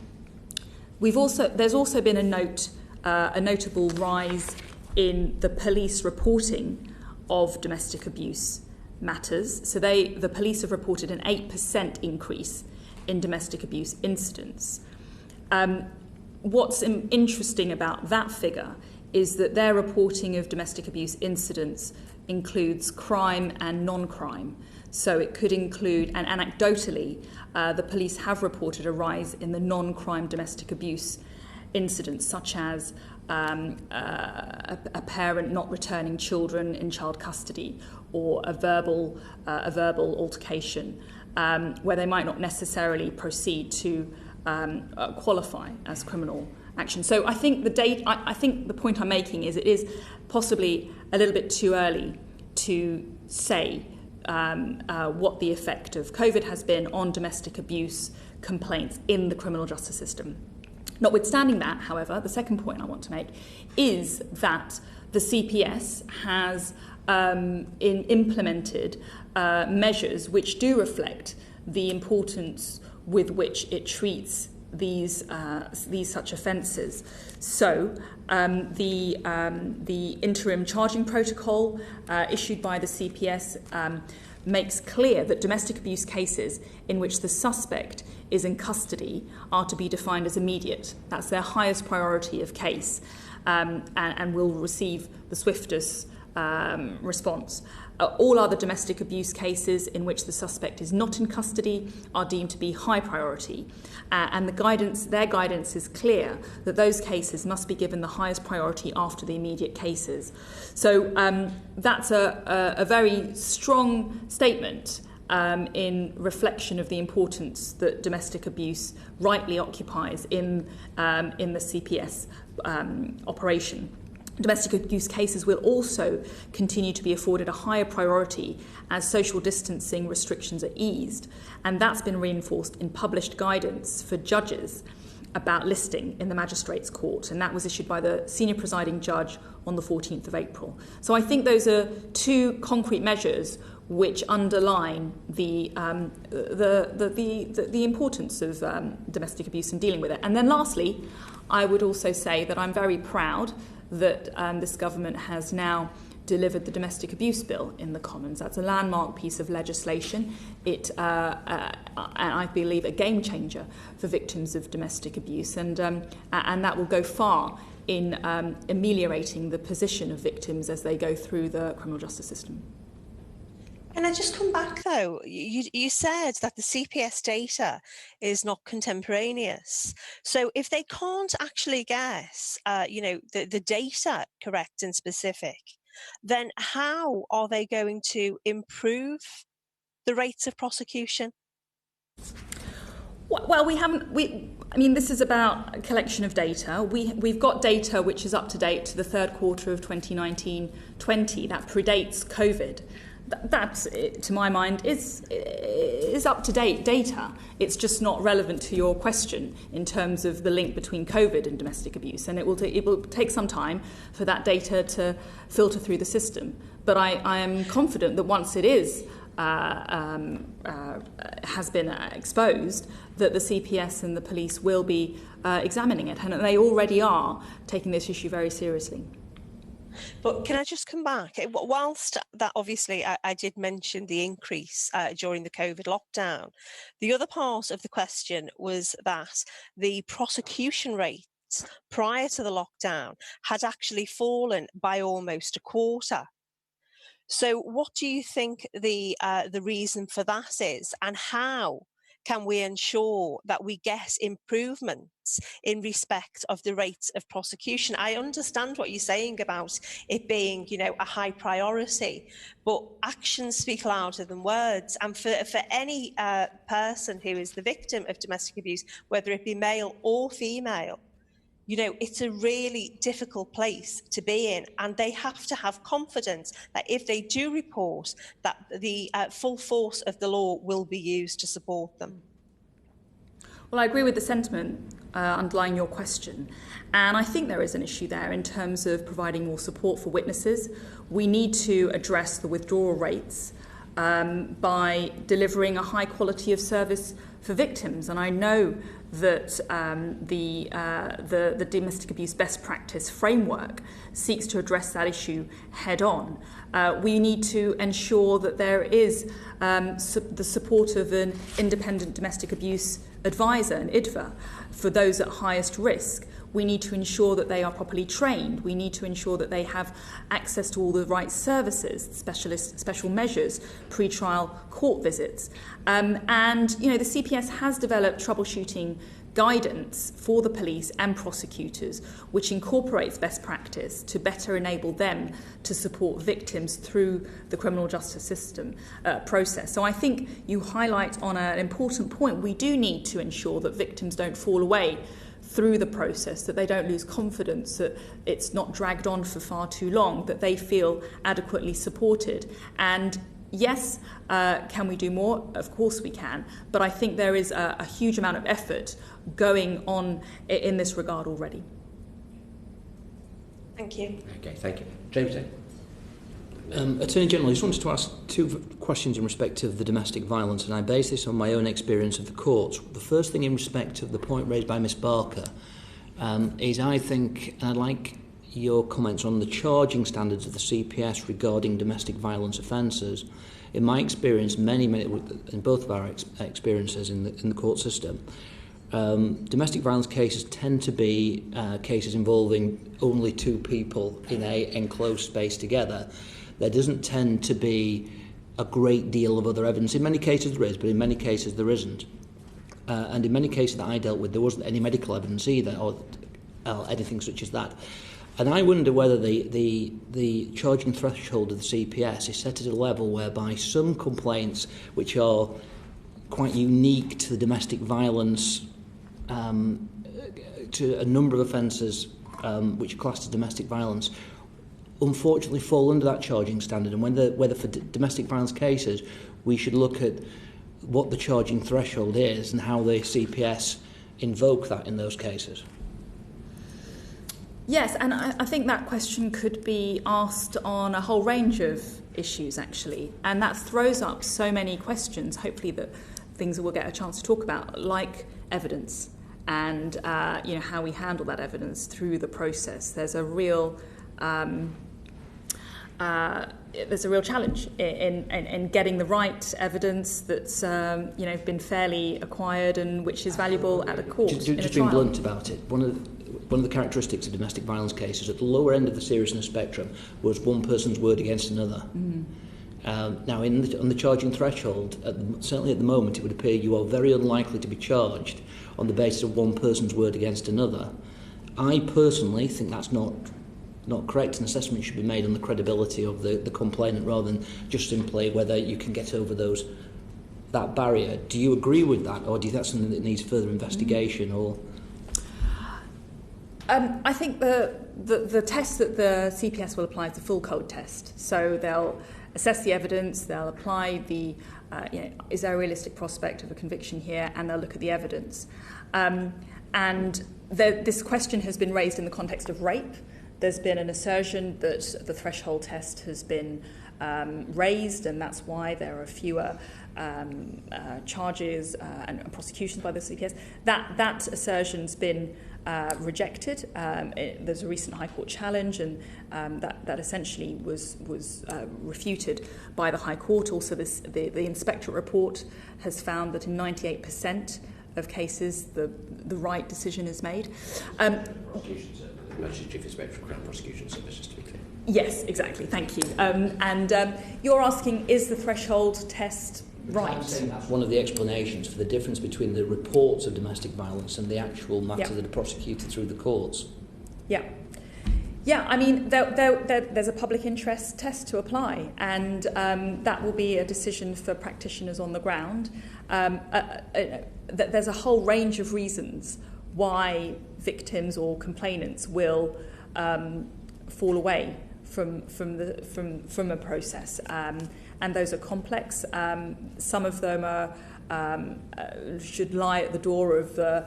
There's also been a notable rise in the police reporting of domestic abuse matters. So the police have reported an 8% increase in domestic abuse incidents. What's interesting about that figure is that their reporting of domestic abuse incidents includes crime and non-crime. So it could include, and anecdotally, the police have reported a rise in the non-crime domestic abuse incidents, such as a parent not returning children in child custody, or a verbal altercation, where they might not necessarily proceed to qualify as criminal action. So I think I think the point I'm making is it is possibly a little bit too early to say what the effect of COVID has been on domestic abuse complaints in the criminal justice system. Notwithstanding that, however, the second point I want to make is that the CPS has implemented measures which do reflect the importance with which it treats these such offences. So the interim charging protocol issued by the CPS makes clear that domestic abuse cases in which the suspect is in custody are to be defined as immediate. That's their highest priority of case, and will receive the swiftest response. All other domestic abuse cases in which the suspect is not in custody are deemed to be high priority, and their guidance is clear that those cases must be given the highest priority after the immediate cases. So that's a very strong statement in reflection of the importance that domestic abuse rightly occupies in the CPS operation. Domestic abuse cases will also continue to be afforded a higher priority as social distancing restrictions are eased, and that's been reinforced in published guidance for judges about listing in the Magistrates' Court, and that was issued by the Senior Presiding Judge on the 14th of April. So I think those are two concrete measures which underline the importance of domestic abuse and dealing with it. And then lastly, I would also say that I'm very proud that this government has now delivered the Domestic Abuse Bill in the Commons. That's a landmark piece of legislation. And I believe a game changer for victims of domestic abuse, and that will go far in ameliorating the position of victims as they go through the criminal justice system. Can I just come back though? You said that the CPS data is not contemporaneous. So if they can't actually guess, the data correct and specific, then how are they going to improve the rates of prosecution? Well, this is about a collection of data. We've got data which is up to date to the third quarter of 2019-20. That predates COVID. That, to my mind, is up-to-date data. It's just not relevant to your question in terms of the link between COVID and domestic abuse, and it will take some time for that data to filter through the system. But I am confident that once it is has been exposed, that the CPS and the police will be examining it, and they already are taking this issue very seriously. But can I just come back? Whilst that obviously I did mention the increase during the COVID lockdown, the other part of the question was that the prosecution rates prior to the lockdown had actually fallen by almost a quarter. So what do you think the reason for that is, and how can we ensure that we get improvements in respect of the rates of prosecution? I understand what you're saying about it being, a high priority, but actions speak louder than words. And for any person who is the victim of domestic abuse, whether it be male or female, it's a really difficult place to be in, and they have to have confidence that if they do report, that the full force of the law will be used to support them. Well, I agree with the sentiment underlying your question, and I think there is an issue there in terms of providing more support for witnesses. We need to address the withdrawal rates by delivering a high quality of service for victims, and I know that the domestic abuse best practice framework seeks to address that issue head on. We need to ensure that there is the support of an independent domestic abuse advisor, an IDVA, for those at highest risk. We need to ensure that they are properly trained. We need to ensure that they have access to all the right services, special measures, pre-trial court visits. And, the CPS has developed troubleshooting guidance for the police and prosecutors, which incorporates best practice to better enable them to support victims through the criminal justice system process. So I think you highlight on an important point. We do need to ensure that victims don't fall away through the process, that they don't lose confidence, that it's not dragged on for far too long, that they feel adequately supported. And yes, can we do more? Of course we can. But I think there is a huge amount of effort going on in this regard already. Thank you. Okay, thank you. James Day. Attorney General, I just wanted to ask two questions in respect of the domestic violence, and I base this on my own experience of the courts. The first thing in respect of the point raised by Ms Barker is, I think, and I'd like your comments on the charging standards of the CPS regarding domestic violence offences. In my experience, in both of our experiences in the court system, domestic violence cases tend to be cases involving only two people in an enclosed space together. There doesn't tend to be a great deal of other evidence. In many cases there is, but in many cases there isn't. And in many cases that I dealt with, there wasn't any medical evidence either, or anything such as that. And I wonder whether the charging threshold of the CPS is set at a level whereby some complaints, which are quite unique to the domestic violence, to a number of offences which are classed as domestic violence, unfortunately fall under that charging standard, and whether for domestic violence cases we should look at what the charging threshold is and how the CPS invoke that in those cases. Yes, and I think that question could be asked on a whole range of issues, actually, and that throws up so many questions, hopefully, that things that we'll get a chance to talk about, like evidence and how we handle that evidence through the process. There's a real challenge in getting the right evidence that's been fairly acquired and which is valuable at a court. Just being blunt about it, one of the characteristics of domestic violence cases at the lower end of the seriousness spectrum was one person's word against another. Now, on the charging threshold, certainly at the moment, it would appear you are very unlikely to be charged on the basis of one person's word against another. I personally think that's not correct. An assessment should be made on the credibility of the complainant rather than just simply whether you can get over that barrier. Do you agree with that, or do you think that's something that needs further investigation? Or I think the test that the CPS will apply is the full code test. So they'll assess the evidence, they'll apply the is there a realistic prospect of a conviction here, and they'll look at the evidence. And this question has been raised in the context of rape. There's been an assertion that the threshold test has been raised, and that's why there are fewer charges and prosecutions by the CPS. That assertion's been rejected. There's a recent High Court challenge, and that essentially was refuted by the High Court. Also, the Inspectorate report has found that in 98% of cases the right decision is made. Chief Inspector of Crown Prosecution Service, just to be clear. Yes, exactly. Thank you. And you're asking, is the threshold test right. I'm saying that's one of the explanations for the difference between the reports of domestic violence and the actual matters that are prosecuted through the courts. Yeah. Yeah, I mean, there's a public interest test to apply, and that will be a decision for practitioners on the ground. There's a whole range of reasons why victims or complainants will fall away from a process, and those are complex. Some of them should lie at the door of the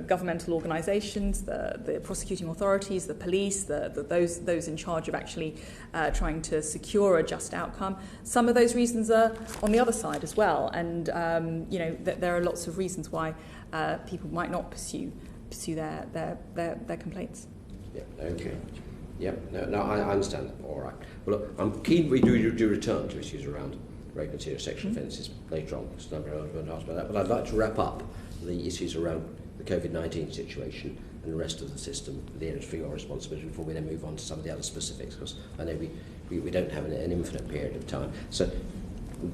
governmental organisations, the prosecuting authorities, the police, those in charge of actually trying to secure a just outcome. Some of those reasons are on the other side as well, and there are lots of reasons why people might not pursue their complaints. Yeah. Okay. Yep. No, I understand that. All right. Well, look, I'm keen we do return to issues around rape and serious sexual offences later on, because a number of others asked about that. But I'd like to wrap up the issues around the COVID-19 situation and the rest of the system, the areas for your responsibility, before we then move on to some of the other specifics, because I know we don't have an infinite period of time. So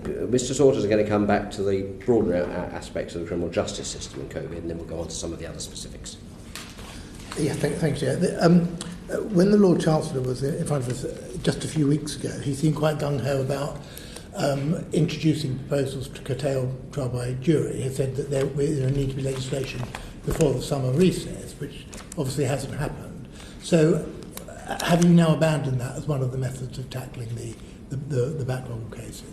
Mr. Sauters are going to come back to the broader aspects of the criminal justice system in COVID, and then we'll go on to some of the other specifics. Yeah, thanks, Chair. When the Lord Chancellor was in front of us just a few weeks ago, he seemed quite gung-ho about introducing proposals to curtail trial by jury. He said that there need to be legislation before the summer recess, which obviously hasn't happened. So have you now abandoned that as one of the methods of tackling the backlog of cases?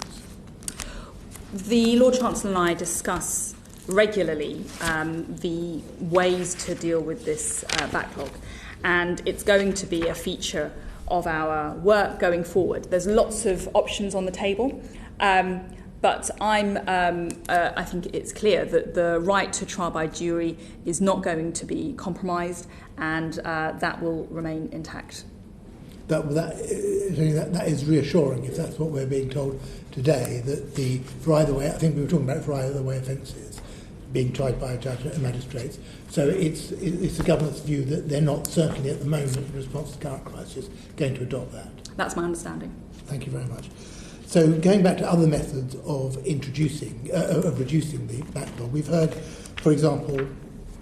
The Lord Chancellor and I discuss regularly the ways to deal with this backlog, and it's going to be a feature of our work going forward. There's lots of options on the table, but I think it's clear that the right to trial by jury is not going to be compromised, and that will remain intact. That is reassuring if that's what we're being told today, that for either way, I think we were talking about for either way offences being tried by a judge and magistrates. So it's the government's view that they're not, certainly at the moment, in response to the current crisis, going to adopt that. That's my understanding. Thank you very much. So going back to other methods of reducing the backlog, we've heard, for example,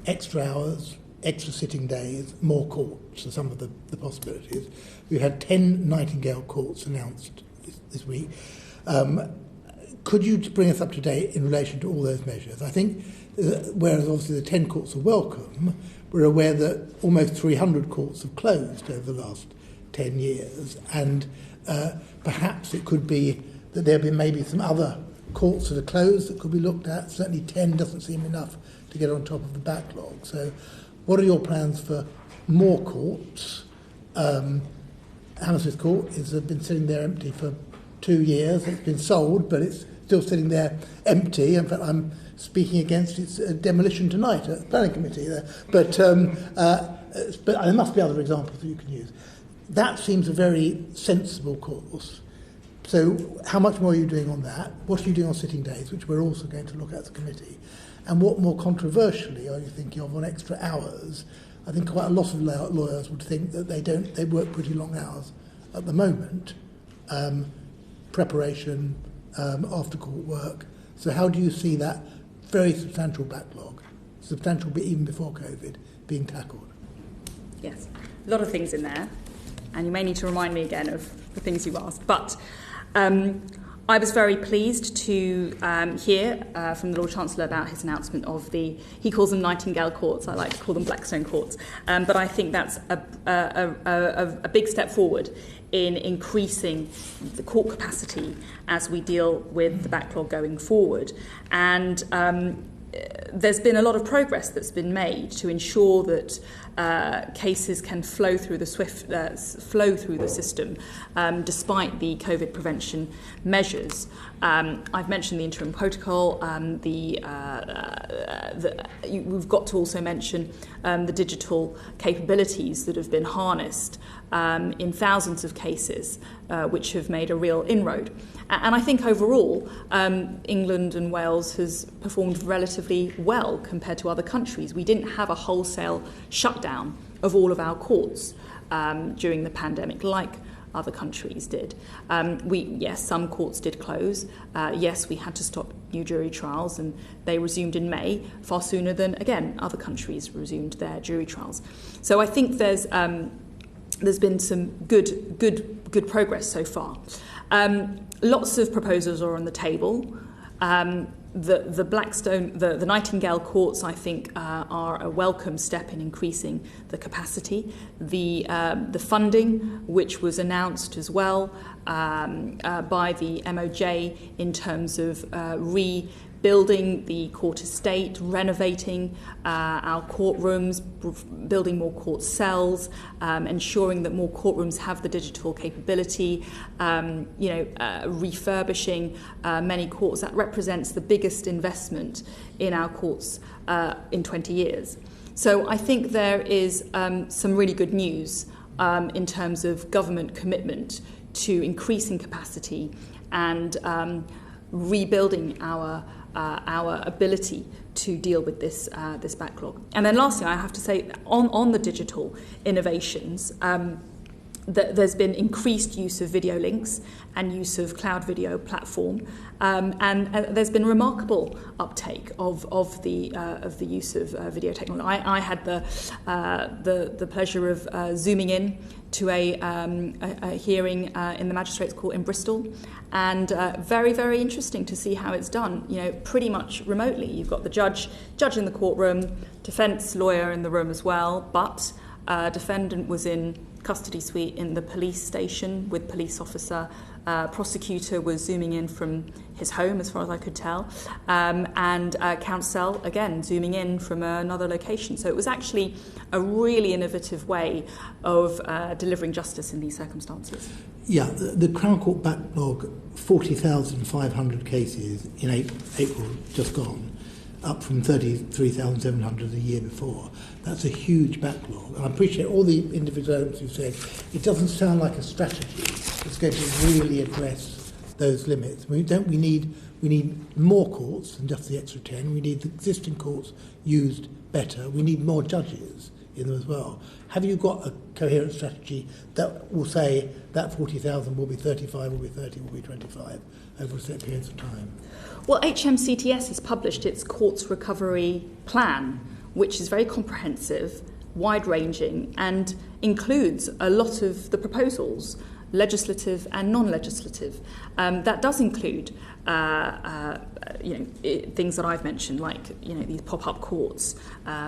extra hours, extra sitting days, more courts are some of the possibilities. We've had 10 Nightingale courts announced this week. Could you bring us up to date in relation to all those measures? I think, whereas obviously the 10 courts are welcome, we're aware that almost 300 courts have closed over the last 10 years, and perhaps it could be that there have been maybe some other courts that are closed that could be looked at. Certainly 10 doesn't seem enough to get on top of the backlog. So what are your plans for more courts? Hammersmith Court has been sitting there empty for 2 years. It's been sold, but it's still sitting there empty. In fact, I'm speaking against its demolition tonight at the planning committee there. But there must be other examples that you can use. That seems a very sensible course. So how much more are you doing on that? What are you doing on sitting days, which we're also going to look at as a committee? And what more controversially are you thinking of on extra hours? I think quite a lot of lawyers would think that they work pretty long hours at the moment. Preparation, after court work. So how do you see that very substantial backlog, substantial even before COVID, being tackled? Yes, a lot of things in there, and you may need to remind me again of the things you asked. But I was very pleased to hear from the Lord Chancellor about his announcement of he calls them Nightingale courts, I like to call them Blackstone courts, but I think that's a big step forward in increasing the court capacity as we deal with the backlog going forward. And there's been a lot of progress that's been made to ensure that cases can flow through the system despite the COVID prevention measures. I've mentioned the interim protocol. We've got to also mention the digital capabilities that have been harnessed in thousands of cases, which have made a real inroad. And I think overall, England and Wales has performed relatively well compared to other countries. We didn't have a wholesale shutdown of all of our courts during the pandemic, like other countries did. Yes, some courts did close. Yes, we had to stop new jury trials, and they resumed in May, far sooner than, again, other countries resumed their jury trials. So I think there's been some good progress so far. Lots of proposals are on the table. The Blackstone, the Nightingale courts, I think, are a welcome step in increasing the capacity. The funding, which was announced as well by the MOJ in terms of rebuilding the court estate, renovating our courtrooms, building more court cells, ensuring that more courtrooms have the digital capability, refurbishing many courts. That represents the biggest investment in our courts in 20 years. So I think there is some really good news in terms of government commitment to increasing capacity and rebuilding our ability to deal with this backlog. And then lastly, I have to say, on the digital innovations, there's been increased use of video links and use of cloud video platform, and there's been remarkable uptake of the use of video technology. I had the pleasure of zooming in to a hearing in the Magistrates' Court in Bristol, and very, very interesting to see how it's done. Pretty much remotely. You've got the judge in the courtroom, defence lawyer in the room as well, but defendant was in custody suite in the police station with police officer. Prosecutor was zooming in from his home, as far as I could tell, and counsel, again, zooming in from another location. So it was actually a really innovative way of delivering justice in these circumstances. Yeah, the Crown Court backlog, 40,500 cases in April just gone, up from 33,700 the year before. That's a huge backlog. And I appreciate all the individual elements you've said. It doesn't sound like a strategy that's going to really address those limits. We need more courts than just the extra 10. We need the existing courts used better. We need more judges in them as well. Have you got a coherent strategy that will say that 40,000 will be 35, will be 30, will be 25 over a set periods of time? Well, HMCTS has published its courts recovery plan, which is very comprehensive, wide-ranging, and includes a lot of the proposals, legislative and non-legislative. That does include, things that I've mentioned, like these pop-up courts,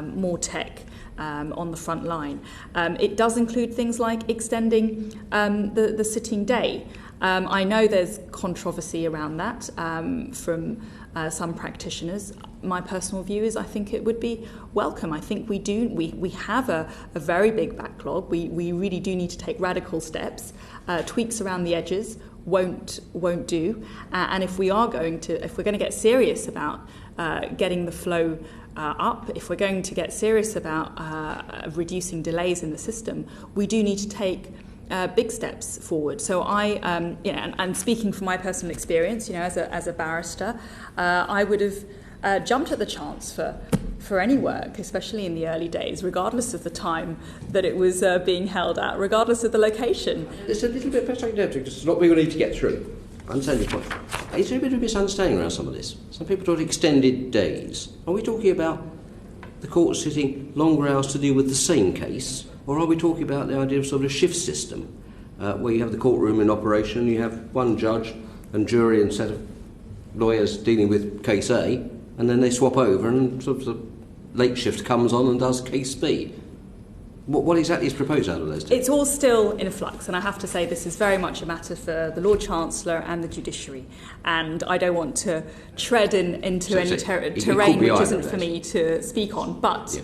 more tech on the front line. It does include things like extending the sitting day. I know there's controversy around that from some practitioners. My personal view is I think it would be welcome. I think we have a very big backlog. We really do need to take radical steps. Tweaks around the edges won't do. And if we're going to get serious about getting the flow up, if we're going to get serious about reducing delays in the system, we do need to take big steps forward. So and speaking from my personal experience, as a barrister, I would have jumped at the chance for any work, especially in the early days, regardless of the time that it was being held at, regardless of the location. There's a little bit of perspective, because it's not we need to get through. I understand your point. Is there a bit of misunderstanding around some of this? Some people talk extended days. Are we talking about the court sitting longer hours to deal with the same case? Or are we talking about the idea of sort of a shift system, where you have the courtroom in operation, you have one judge and jury and set of lawyers dealing with case A, and then they swap over and sort of the late shift comes on and does case B? What exactly is proposed out of those two? It's all still in flux, and I have to say this is very much a matter for the Lord Chancellor and the judiciary, and I don't want to tread into any terrain which isn't for me to speak on, but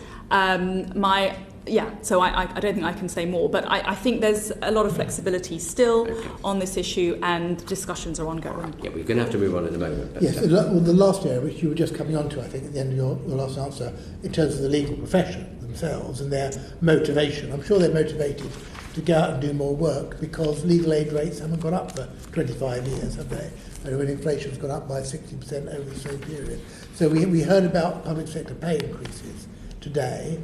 so I don't think I can say more, but I think there's a lot of flexibility still on this issue, and discussions are ongoing. Yeah, we're going to have to move on in a moment. Yes, well, the last area, which you were just coming on to, I think, at the end of your last answer, in terms of the legal profession themselves and their motivation. I'm sure they're motivated to go out and do more work because legal aid rates haven't gone up for 25 years, have they? And when inflation's gone up by 60% over the same period. So we heard about public sector pay increases today.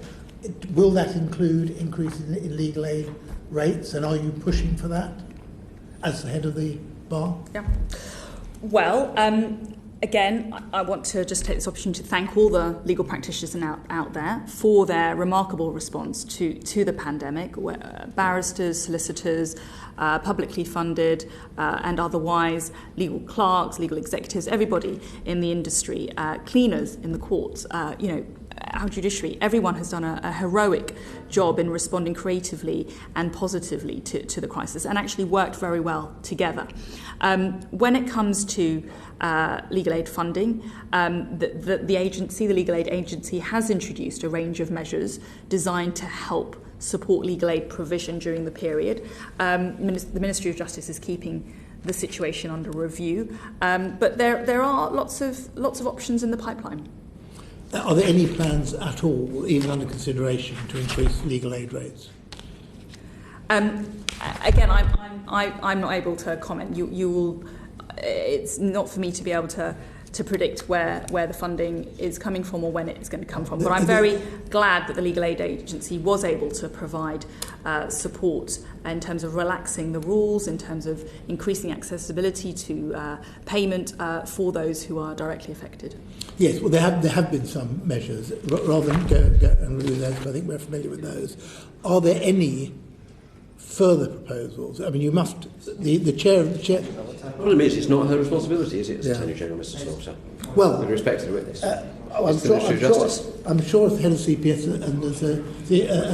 Will that include increases in legal aid rates, and are you pushing for that? as the head of the bar? Yeah. Well, again, I want to just take this opportunity to thank all the legal practitioners out there for their remarkable response to the pandemic, where barristers, solicitors, publicly funded and otherwise, legal clerks, legal executives, everybody in the industry, cleaners in the courts, our judiciary, everyone has done a heroic job in responding creatively and positively to the crisis, and actually worked very well together. When it comes to legal aid funding, the agency, the legal aid agency, has introduced a range of measures designed to help support legal aid provision during the period. The Ministry of Justice is keeping the situation under review, but there are lots of options in the pipeline. Are there any plans at all, even under consideration, to increase legal aid rates? Again, I'm not able to comment. You will. It's not for me to be able to predict where the funding is coming from or when it's going to come from. But I'm very glad that the Legal Aid Agency was able to provide support in terms of relaxing the rules, in terms of increasing accessibility to payment for those who are directly affected. Yes, well, there have been some measures. Rather than go and review those, I think we're familiar with those. Are there any further proposals? I mean, you must. The chair. The problem is, it's not her responsibility, is it, as Attorney General, Mr. Slaughter? Well, with respect to the witness, I'm sure as the head of CPS and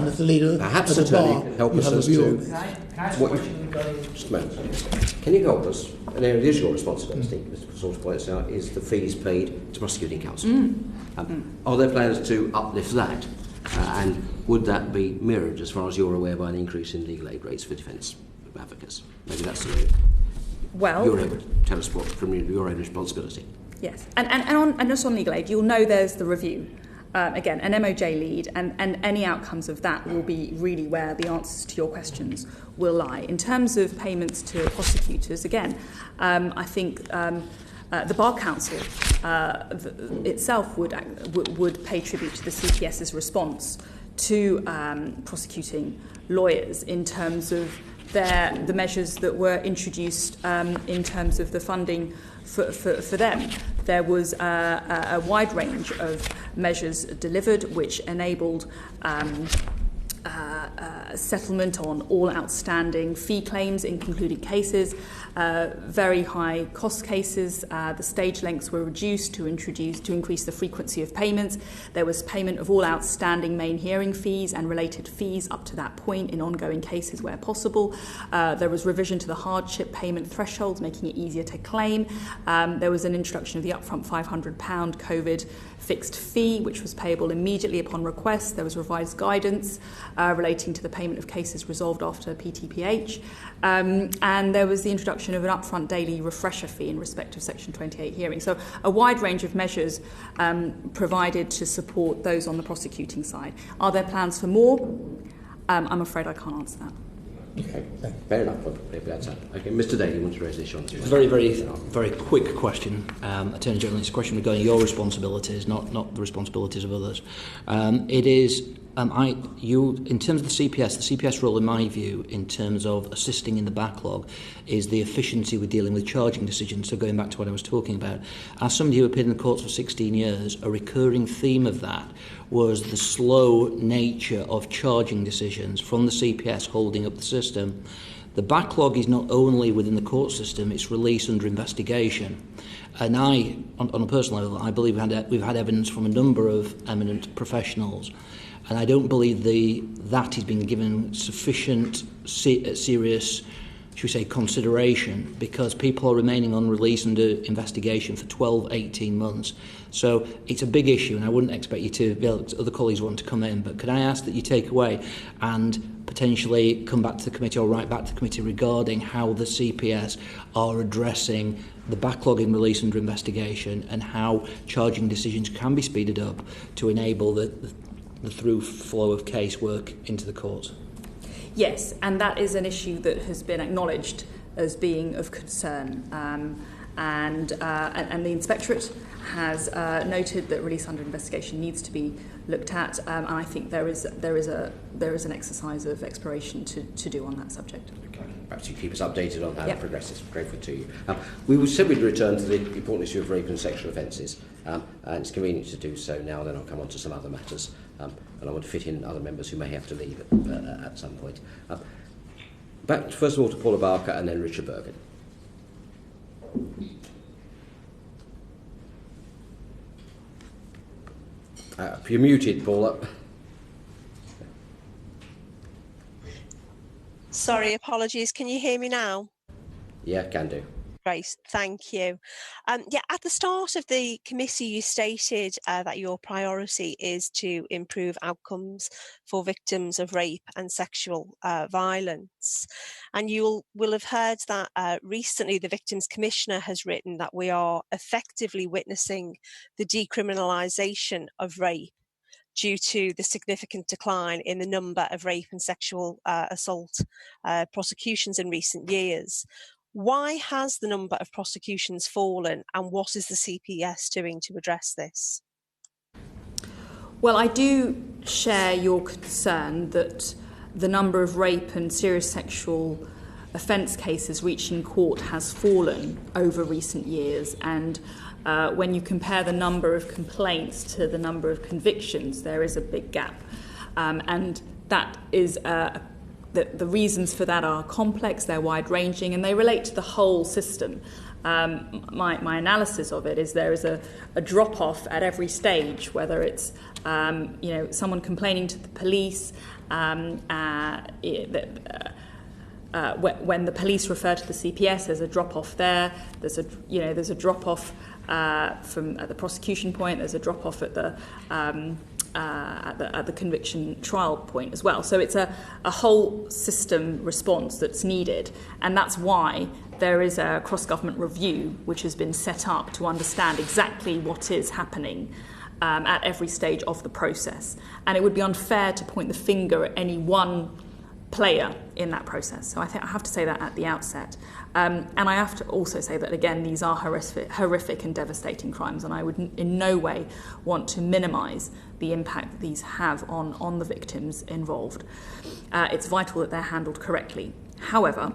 as the leader perhaps of the bar, can help us as to just a moment. Can you help us? And it is your responsibility, Mr. Slaughter points out, is the fees paid to prosecuting counsel. Are there plans to uplift that? And would that be mirrored, as far as you're aware, by an increase in legal aid rates for defence advocates? Maybe that's the way you're able to tell us what from your own responsibility. Yes, and just on legal aid, you'll know there's the review. Again, an MOJ lead, and any outcomes of that will be really where the answers to your questions will lie. In terms of payments to prosecutors, again, I think the Bar Council itself would pay tribute to the CPS's response to prosecuting lawyers in terms of the measures that were introduced in terms of the funding for them. There was a wide range of measures delivered which enabled settlement on all outstanding fee claims in concluded cases, very high cost cases. The stage lengths were reduced to increase the frequency of payments. There was payment of all outstanding main hearing fees and related fees up to that point in ongoing cases where possible. There was revision to the hardship payment thresholds, making it easier to claim. There was an introduction of the upfront £500 COVID fixed fee, which was payable immediately upon request. There was revised guidance relating to the payment of cases resolved after PTPH. And there was the introduction of an upfront daily refresher fee in respect of Section 28 hearings. So a wide range of measures provided to support those on the prosecuting side. Are there plans for more? I'm afraid I can't answer that. Okay, fair enough. Okay, Mr. Daly, you want to raise this issue? It's a very, very, very quick question, Attorney General. It's a question regarding your responsibilities, not the responsibilities of others. It is, in terms of the CPS role, in my view, in terms of assisting in the backlog, is the efficiency with dealing with charging decisions. So going back to what I was talking about, as somebody who appeared in the courts for 16 years, a recurring theme of that was the slow nature of charging decisions from the CPS holding up the system. The backlog is not only within the court system, it's released under investigation. And on a personal level, I believe we've had evidence from a number of eminent professionals, and I don't believe that is being given sufficient serious, should we say, consideration, because people are remaining on release under investigation for 12, 18 months. So it's a big issue, and I wouldn't expect you to be able to, other colleagues want to come in, but could I ask that you take away and potentially come back to the committee or write back to the committee regarding how the CPS are addressing the backlog in release under investigation and how charging decisions can be speeded up to enable the through flow of casework into the courts? Yes, and that is an issue that has been acknowledged as being of concern. And the Inspectorate has noted that release under investigation needs to be looked at, and I think there is an exercise of exploration to do on that subject. Okay. perhaps you keep us updated on how Yep. that progresses. Grateful to you. We said we'd return to the important issue of rape and sexual offences, and it's convenient to do so now. Then I'll come on to some other matters, and I want to fit in other members who may have to leave at some point. Back first of all to Paula Barker and then Richard Bergen. You're muted, Paula. Sorry, apologies. Can you hear me now? Yeah, can do. Great, thank you. At the start of the committee, you stated that your priority is to improve outcomes for victims of rape and sexual violence. And you will have heard that recently the Victims Commissioner has written that we are effectively witnessing the decriminalisation of rape due to the significant decline in the number of rape and sexual assault prosecutions in recent years. Why has the number of prosecutions fallen, and what is the CPS doing to address this? Well, I do share your concern that the number of rape and serious sexual offence cases reaching court has fallen over recent years, and when you compare the number of complaints to the number of convictions, there is a big gap, and that is the reasons for that are complex, they're wide-ranging, and they relate to the whole system. My analysis of it is there is a drop-off at every stage, whether it's someone complaining to the police, when the police refer to the CPS, there's a drop-off there. There's a drop-off from at the prosecution point. There's a drop-off at the conviction trial point as well. So it's a whole system response that's needed, and that's why there is a cross-government review which has been set up to understand exactly what is happening at every stage of the process. And it would be unfair to point the finger at any one player in that process. So I think I have to say that at the outset. And I have to also say that, again, these are horrific and devastating crimes, and I would in no way want to minimise the impact that these have on the victims involved. It's vital that they're handled correctly. However,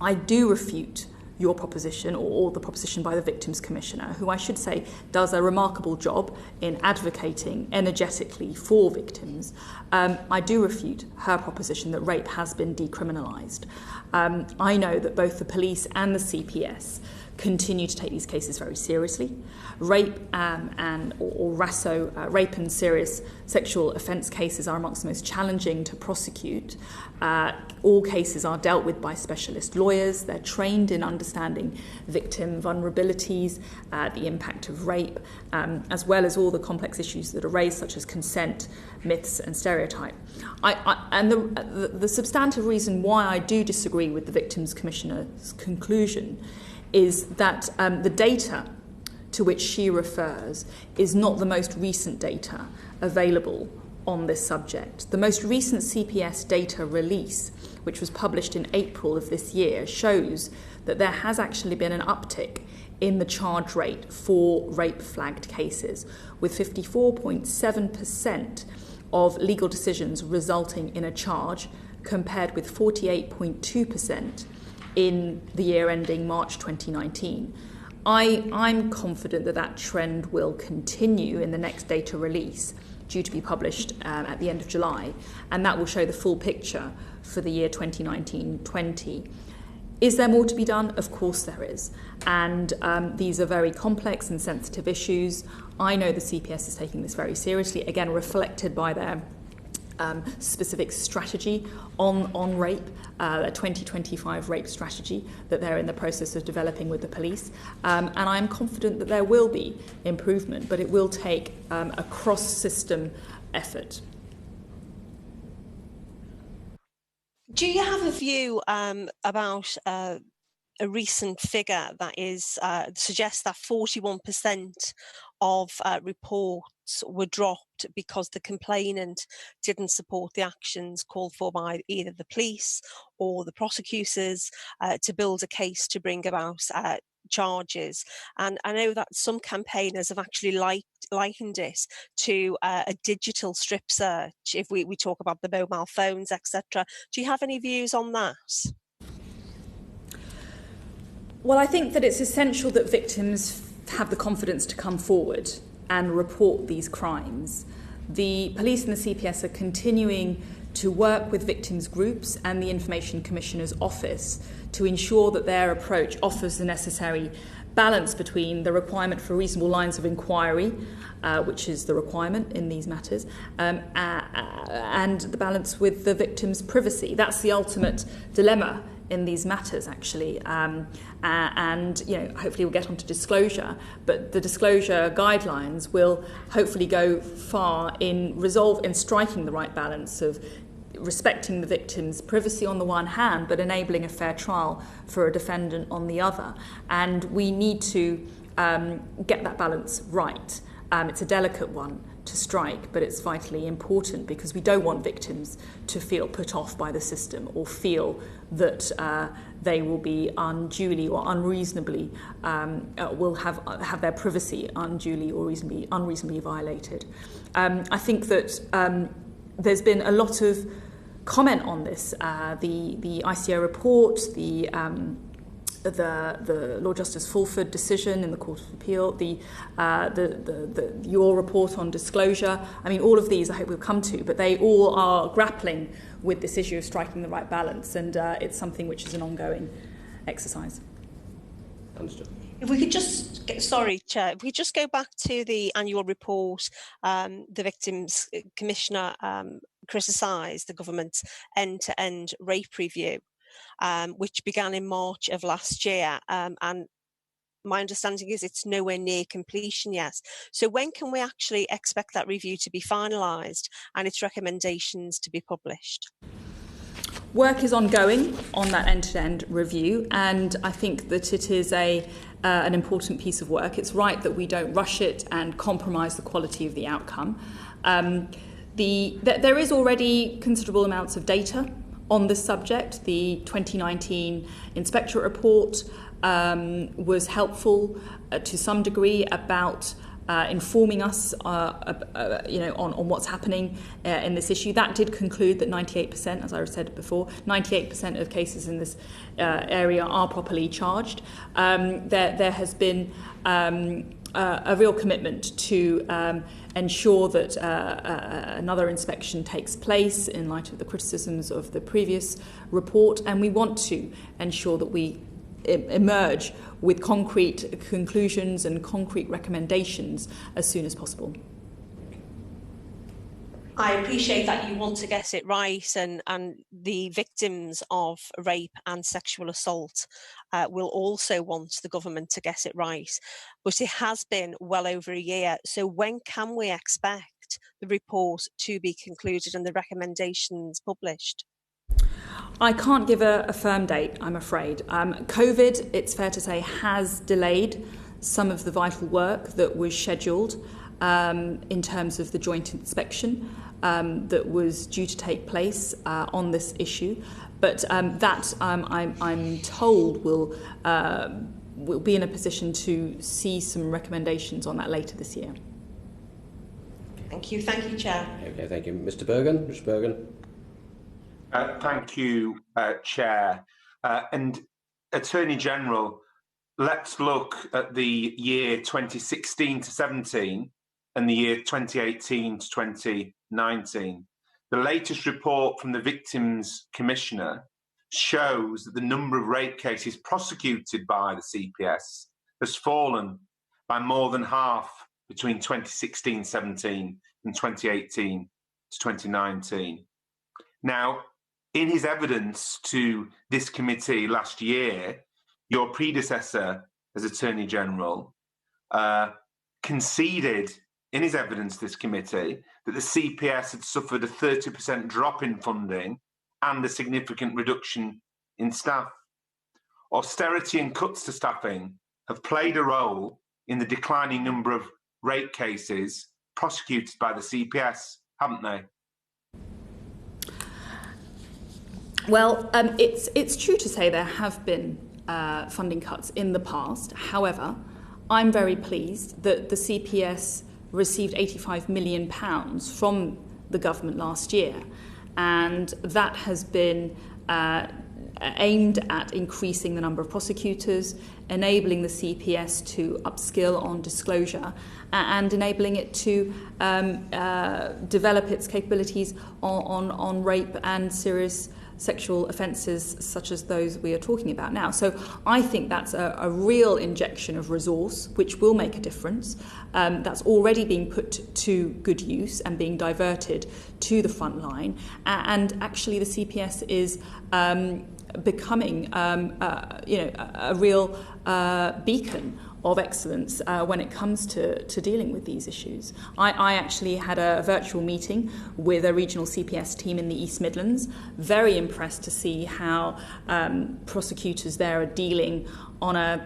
I do refute your proposition, or the proposition by the Victims Commissioner, who I should say does a remarkable job in advocating energetically for victims. I do refute her proposition that rape has been decriminalised. I know that both the police and the CPS continue to take these cases very seriously. Rape rape and serious sexual offence cases are amongst the most challenging to prosecute. All cases are dealt with by specialist lawyers. They're trained in understanding victim vulnerabilities, the impact of rape, as well as all the complex issues that are raised, such as consent, myths and stereotype. And the substantive reason why I do disagree with the Victims Commissioner's conclusion is that the data to which she refers is not the most recent data available on this subject. The most recent CPS data release, which was published in April of this year, shows that there has actually been an uptick in the charge rate for rape-flagged cases, with 54.7% of legal decisions resulting in a charge, compared with 48.2% in the year ending March 2019. I'm confident that that trend will continue in the next data release, due to be published at the end of July, and that will show the full picture for the year 2019-20. Is there more to be done? Of course there is, and these are very complex and sensitive issues. I know the CPS is taking this very seriously, again reflected by their specific strategy on rape, a 2025 rape strategy that they're in the process of developing with the police. And I'm confident that there will be improvement, but it will take a cross-system effort. Do you have a view about a recent figure that is suggests that 41% of reports were dropped because the complainant didn't support the actions called for by either the police or the prosecutors to build a case to bring about charges? And I know that some campaigners have actually likened it to a digital strip search, if we talk about the mobile phones, etc. Do you have any views on that? Well, I think that it's essential that victims have the confidence to come forward and report these crimes. The police and the CPS are continuing to work with victims groups and the Information Commissioner's Office to ensure that their approach offers the necessary balance between the requirement for reasonable lines of inquiry, which is the requirement in these matters, and the balance with the victim's privacy. That's the ultimate dilemma in these matters, actually, and hopefully we'll get onto disclosure, but the disclosure guidelines will hopefully go far in striking the right balance of respecting the victim's privacy on the one hand, but enabling a fair trial for a defendant on the other. And we need to get that balance right. It's a delicate one to strike, but it's vitally important because we don't want victims to feel put off by the system or feel that they will be unduly or unreasonably will have their privacy unduly or unreasonably violated. I think that there's been a lot of comment on this. The Ico Report, the Lord Justice Fulford decision in the Court of Appeal, your report on disclosure. I mean, all of these I hope we'll come to, but they all are grappling with this issue of striking the right balance, and it's something which is an ongoing exercise. Understood. If we could just, Chair, if we just go back to the annual report, the Victims Commissioner criticised the government's end-to-end rape review, which began in March of last year, and my understanding is it's nowhere near completion yet. So when can we actually expect that review to be finalised and its recommendations to be published? Work is ongoing on that end-to-end review, and I think that it is an important piece of work. It's right that we don't rush it and compromise the quality of the outcome. There is already considerable amounts of data on this subject. The 2019 Inspectorate Report was helpful to some degree about informing us on what's happening in this issue. That did conclude that 98%, as I said before, 98% of cases in this area are properly charged. There has been a real commitment to ensure that another inspection takes place in light of the criticisms of the previous report, and we want to ensure that we emerge with concrete conclusions and concrete recommendations as soon as possible. I appreciate that you want to get it right, and the victims of rape and sexual assault will also want the government to get it right. But it has been well over a year. So when can we expect the report to be concluded and the recommendations published? I can't give a firm date, I'm afraid. COVID, it's fair to say, has delayed some of the vital work that was scheduled in terms of the joint inspection that was due to take place on this issue. But that, I'm told, will be in a position to see some recommendations on that later this year. Thank you, Chair. Okay, thank you. Mr. Bergen. Mr. Bergen. Thank you, Chair. And Attorney General, let's look at the year 2016 to 17 and the year 2018 to 2019. The latest report from the Victims Commissioner shows that the number of rape cases prosecuted by the CPS has fallen by more than half between 2016-17 and 2018 to 2019. Now, in his evidence to this committee last year, your predecessor as Attorney General conceded in his evidence to this committee that the CPS had suffered a 30% drop in funding and a significant reduction in staff. Austerity and cuts to staffing have played a role in the declining number of rape cases prosecuted by the CPS, haven't they? Well, it's true to say there have been funding cuts in the past. However, I'm very pleased that the CPS received £85 million from the government last year, and that has been aimed at increasing the number of prosecutors, enabling the CPS to upskill on disclosure, and enabling it to develop its capabilities on rape and serious sexual offences such as those we are talking about now. So I think that's a real injection of resource which will make a difference. That's already being put to good use and being diverted to the front line. And actually the CPS is becoming a real beacon of excellence when it comes to dealing with these issues. I actually had a virtual meeting with a regional CPS team in the East Midlands, very impressed to see how prosecutors there are dealing on a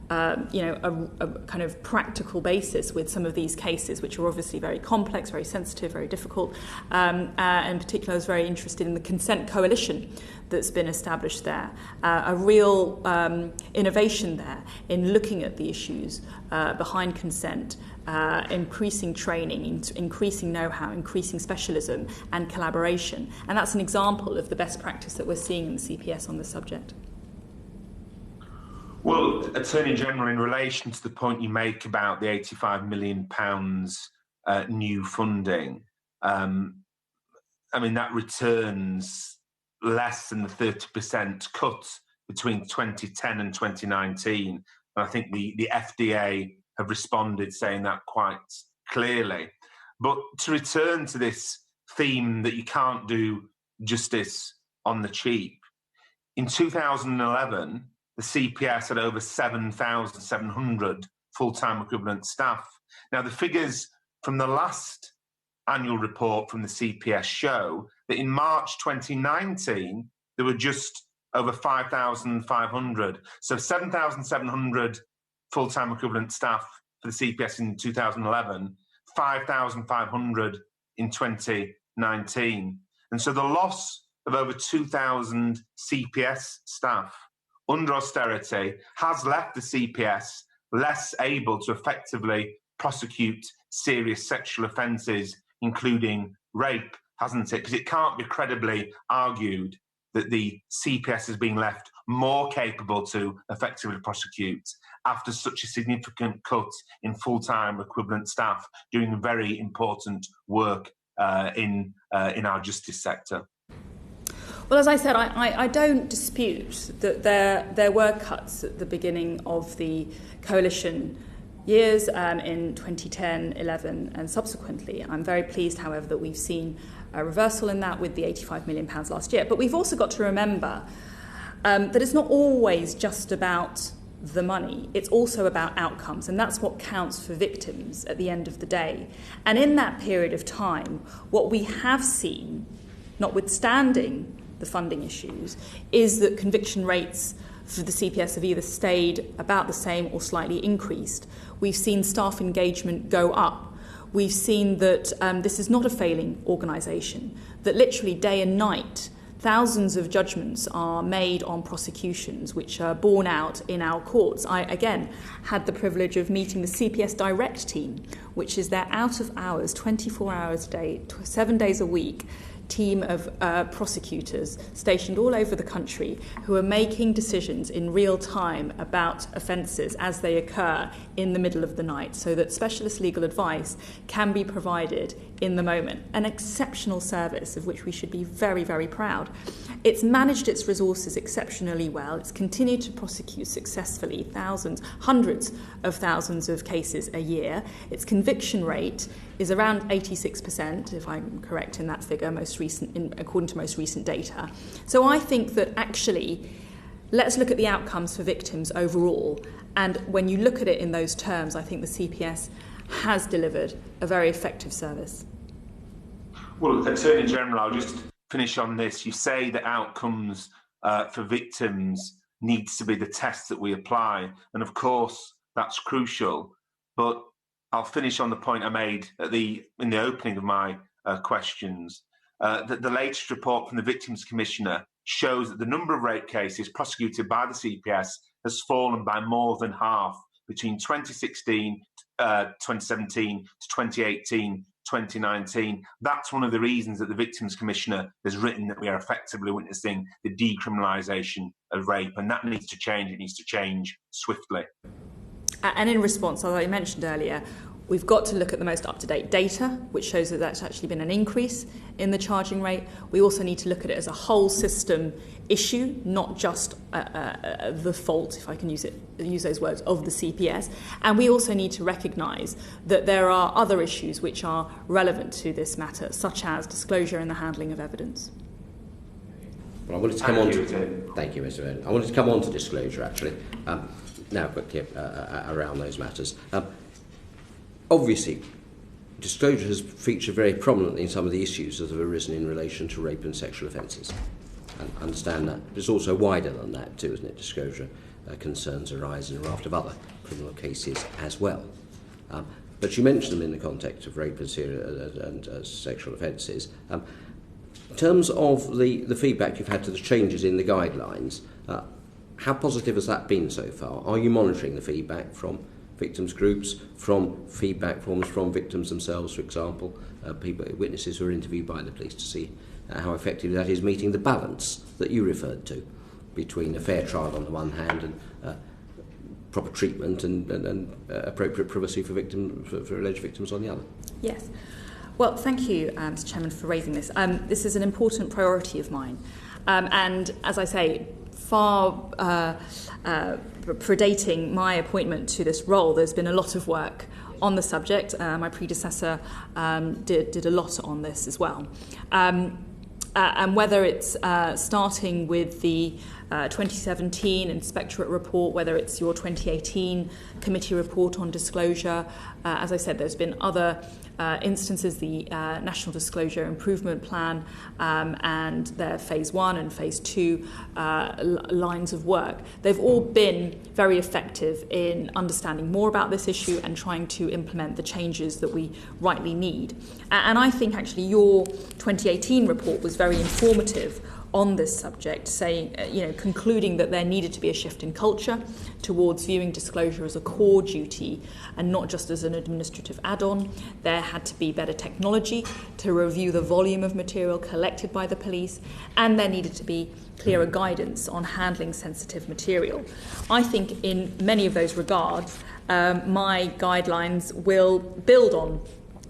kind of practical basis with some of these cases, which are obviously very complex, very sensitive, very difficult. In particular, I was very interested in the consent coalition that's been established there. A real innovation there in looking at the issues behind consent, increasing training, increasing know-how, increasing specialism and collaboration. And that's an example of the best practice that we're seeing in the CPS on this subject. Well, Attorney General, in relation to the point you make about the £85 million new funding, that returns less than the 30% cut between 2010 and 2019. And I think the FDA have responded saying that quite clearly. But to return to this theme that you can't do justice on the cheap, in 2011, the CPS had over 7,700 full-time equivalent staff. Now, the figures from the last annual report from the CPS show that in March 2019, there were just over 5,500. So 7,700 full-time equivalent staff for the CPS in 2011, 5,500 in 2019. And so the loss of over 2,000 CPS staff under austerity has left the CPS less able to effectively prosecute serious sexual offences, including rape, hasn't it? Because it can't be credibly argued that the CPS is being left more capable to effectively prosecute after such a significant cut in full-time equivalent staff doing very important work in our justice sector. Well, as I said, I don't dispute that there were cuts at the beginning of the coalition years in 2010, 11 and subsequently. I'm very pleased, however, that we've seen a reversal in that with the £85 million last year. But we've also got to remember that it's not always just about the money. It's also about outcomes, and that's what counts for victims at the end of the day. And in that period of time, what we have seen, notwithstanding the funding issues, is that conviction rates for the CPS have either stayed about the same or slightly increased. We've seen staff engagement go up. We've seen that this is not a failing organisation, that literally day and night thousands of judgments are made on prosecutions which are borne out in our courts. I, again, had the privilege of meeting the CPS Direct team, which is their out-of-hours, 24 hours a day, 7 days a week, team of prosecutors stationed all over the country who are making decisions in real time about offences as they occur in the middle of the night, so that specialist legal advice can be provided in the moment. An exceptional service of which we should be very, very proud. It's managed its resources exceptionally well. It's continued to prosecute successfully hundreds of thousands of cases a year. Its conviction rate is around 86%, if I'm correct in that figure, according to most recent data. So I think that actually, let's look at the outcomes for victims overall. And when you look at it in those terms, I think the CPS has delivered a very effective service. Well, Attorney General, I'll just finish on this. You say that outcomes for victims needs to be the test that we apply. And of course, that's crucial. But I'll finish on the point I made in the opening of my questions, that the latest report from the Victims Commissioner shows that the number of rape cases prosecuted by the CPS has fallen by more than half between 2016, 2017 to 2018, 2019. That's one of the reasons that the Victims Commissioner has written that we are effectively witnessing the decriminalisation of rape, and that needs to change. It needs to change swiftly. And in response, as I mentioned earlier, we've got to look at the most up-to-date data, which shows that that's actually been an increase in the charging rate. We also need to look at it as a whole system issue, not just the fault, if I can use those words, of the CPS. And we also need to recognise that there are other issues which are relevant to this matter, such as disclosure and the handling of evidence. Well, I wanted to come on to... Thank you, Mr. Ed. I wanted to come on to disclosure, actually, now quickly around those matters. Obviously, disclosure has featured very prominently in some of the issues that have arisen in relation to rape and sexual offences. And I understand that. But it's also wider than that too, isn't it? Disclosure concerns arise in a raft of other criminal cases as well. But you mentioned them in the context of rape and sexual offences. In terms of the feedback you've had to the changes in the guidelines, how positive has that been so far? Are you monitoring the feedback from victims groups, from feedback forms from victims themselves, for example, witnesses who are interviewed by the police, to see how effective that is meeting the balance that you referred to between a fair trial on the one hand and proper treatment and appropriate privacy for alleged victims on the other? Yes. Well, thank you, Mr. Chairman, for raising this. This is an important priority of mine. And as I say, far predating my appointment to this role, there's been a lot of work on the subject. My predecessor did a lot on this as well. And whether it's starting with the 2017 Inspectorate report, whether it's your 2018 committee report on disclosure, as I said, there's been other instances, the National Disclosure Improvement Plan and their Phase 1 and Phase 2 lines of work. They've all been very effective in understanding more about this issue and trying to implement the changes that we rightly need. And I think actually your 2018 report was very informative on this subject, saying, concluding that there needed to be a shift in culture towards viewing disclosure as a core duty and not just as an administrative add-on. There had to be better technology to review the volume of material collected by the police, and there needed to be clearer guidance on handling sensitive material. I think in many of those regards, my guidelines will build on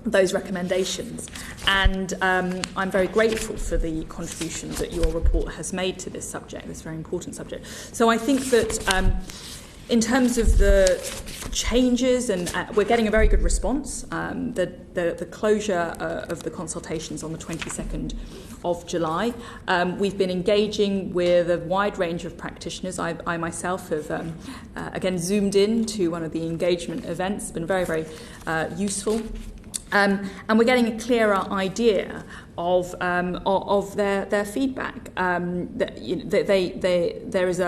those recommendations, and I'm very grateful for the contributions that your report has made to this subject, this very important subject. So I think that in terms of the changes, and we're getting a very good response. The closure of the consultations on the 22nd of July. We've been engaging with a wide range of practitioners. I myself have again zoomed in to one of the engagement events. It's been very, very useful. And we're getting a clearer idea of their feedback. There is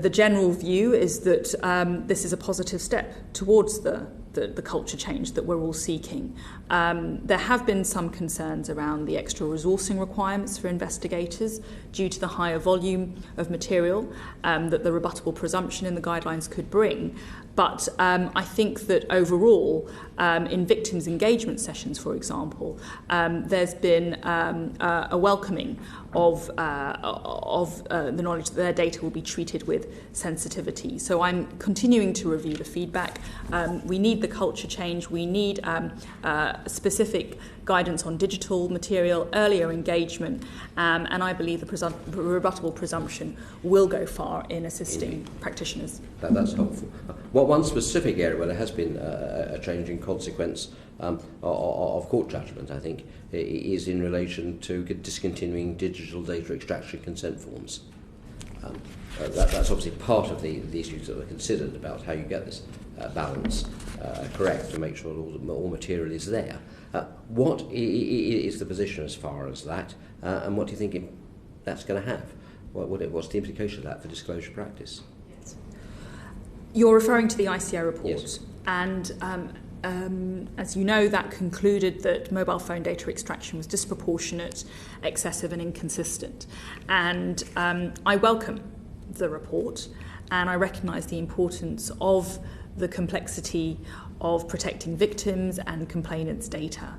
the general view is that this is a positive step towards the culture change that we're all seeking. There have been some concerns around the extra resourcing requirements for investigators due to the higher volume of material that the rebuttable presumption in the guidelines could bring. But I think that overall, in victims' engagement sessions, for example, there's been a welcoming of the knowledge that their data will be treated with sensitivity. So I'm continuing to review the feedback. We need the culture change. We need specific guidance on digital material, earlier engagement, and I believe the rebuttable presumption will go far in assisting practitioners. That's helpful. One specific area where there has been a change in consequence of court judgment, I think, is in relation to discontinuing digital data extraction consent forms. That's obviously part of the issues that are considered about how you get this balance correct to make sure that all material is there. What is the position as far as that, and what do you think that's going to have? What's the implication of that for disclosure practice? Yes. You're referring to the ICO report, yes. And as you know, that concluded that mobile phone data extraction was disproportionate, excessive and inconsistent. And I welcome the report, and I recognise the importance of the complexity of protecting victims and complainants' data.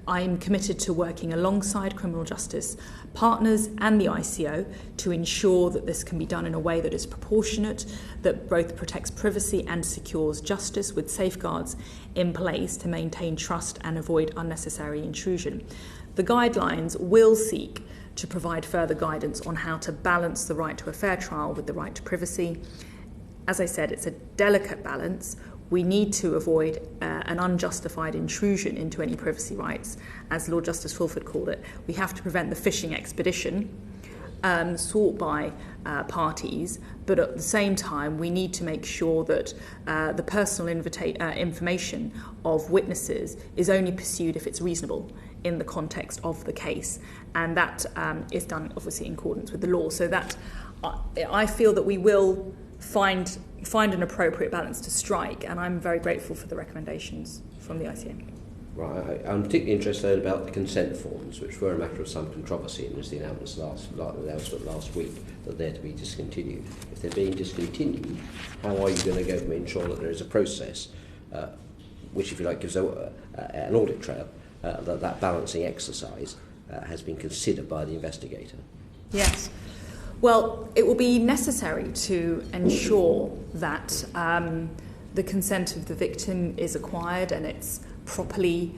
I'm committed to working alongside criminal justice partners and the ICO to ensure that this can be done in a way that is proportionate, that both protects privacy and secures justice with safeguards in place to maintain trust and avoid unnecessary intrusion. The guidelines will seek to provide further guidance on how to balance the right to a fair trial with the right to privacy. As I said, it's a delicate balance. We need to avoid an unjustified intrusion into any privacy rights, as Lord Justice Fulford called it. We have to prevent the fishing expedition sought by parties, but at the same time we need to make sure that the personal information of witnesses is only pursued if it's reasonable in the context of the case, and that is done obviously in accordance with the law. So that I feel that we will find an appropriate balance to strike, and I'm very grateful for the recommendations from the ICO. Right, I'm particularly interested about the consent forms, which were a matter of some controversy, and there's the announcement last week that they're to be discontinued. If they're being discontinued, how are you going to go to ensure that there is a process which, if you like, gives an audit trail, that balancing exercise has been considered by the investigator? Yes. Well, it will be necessary to ensure that the consent of the victim is acquired and it's properly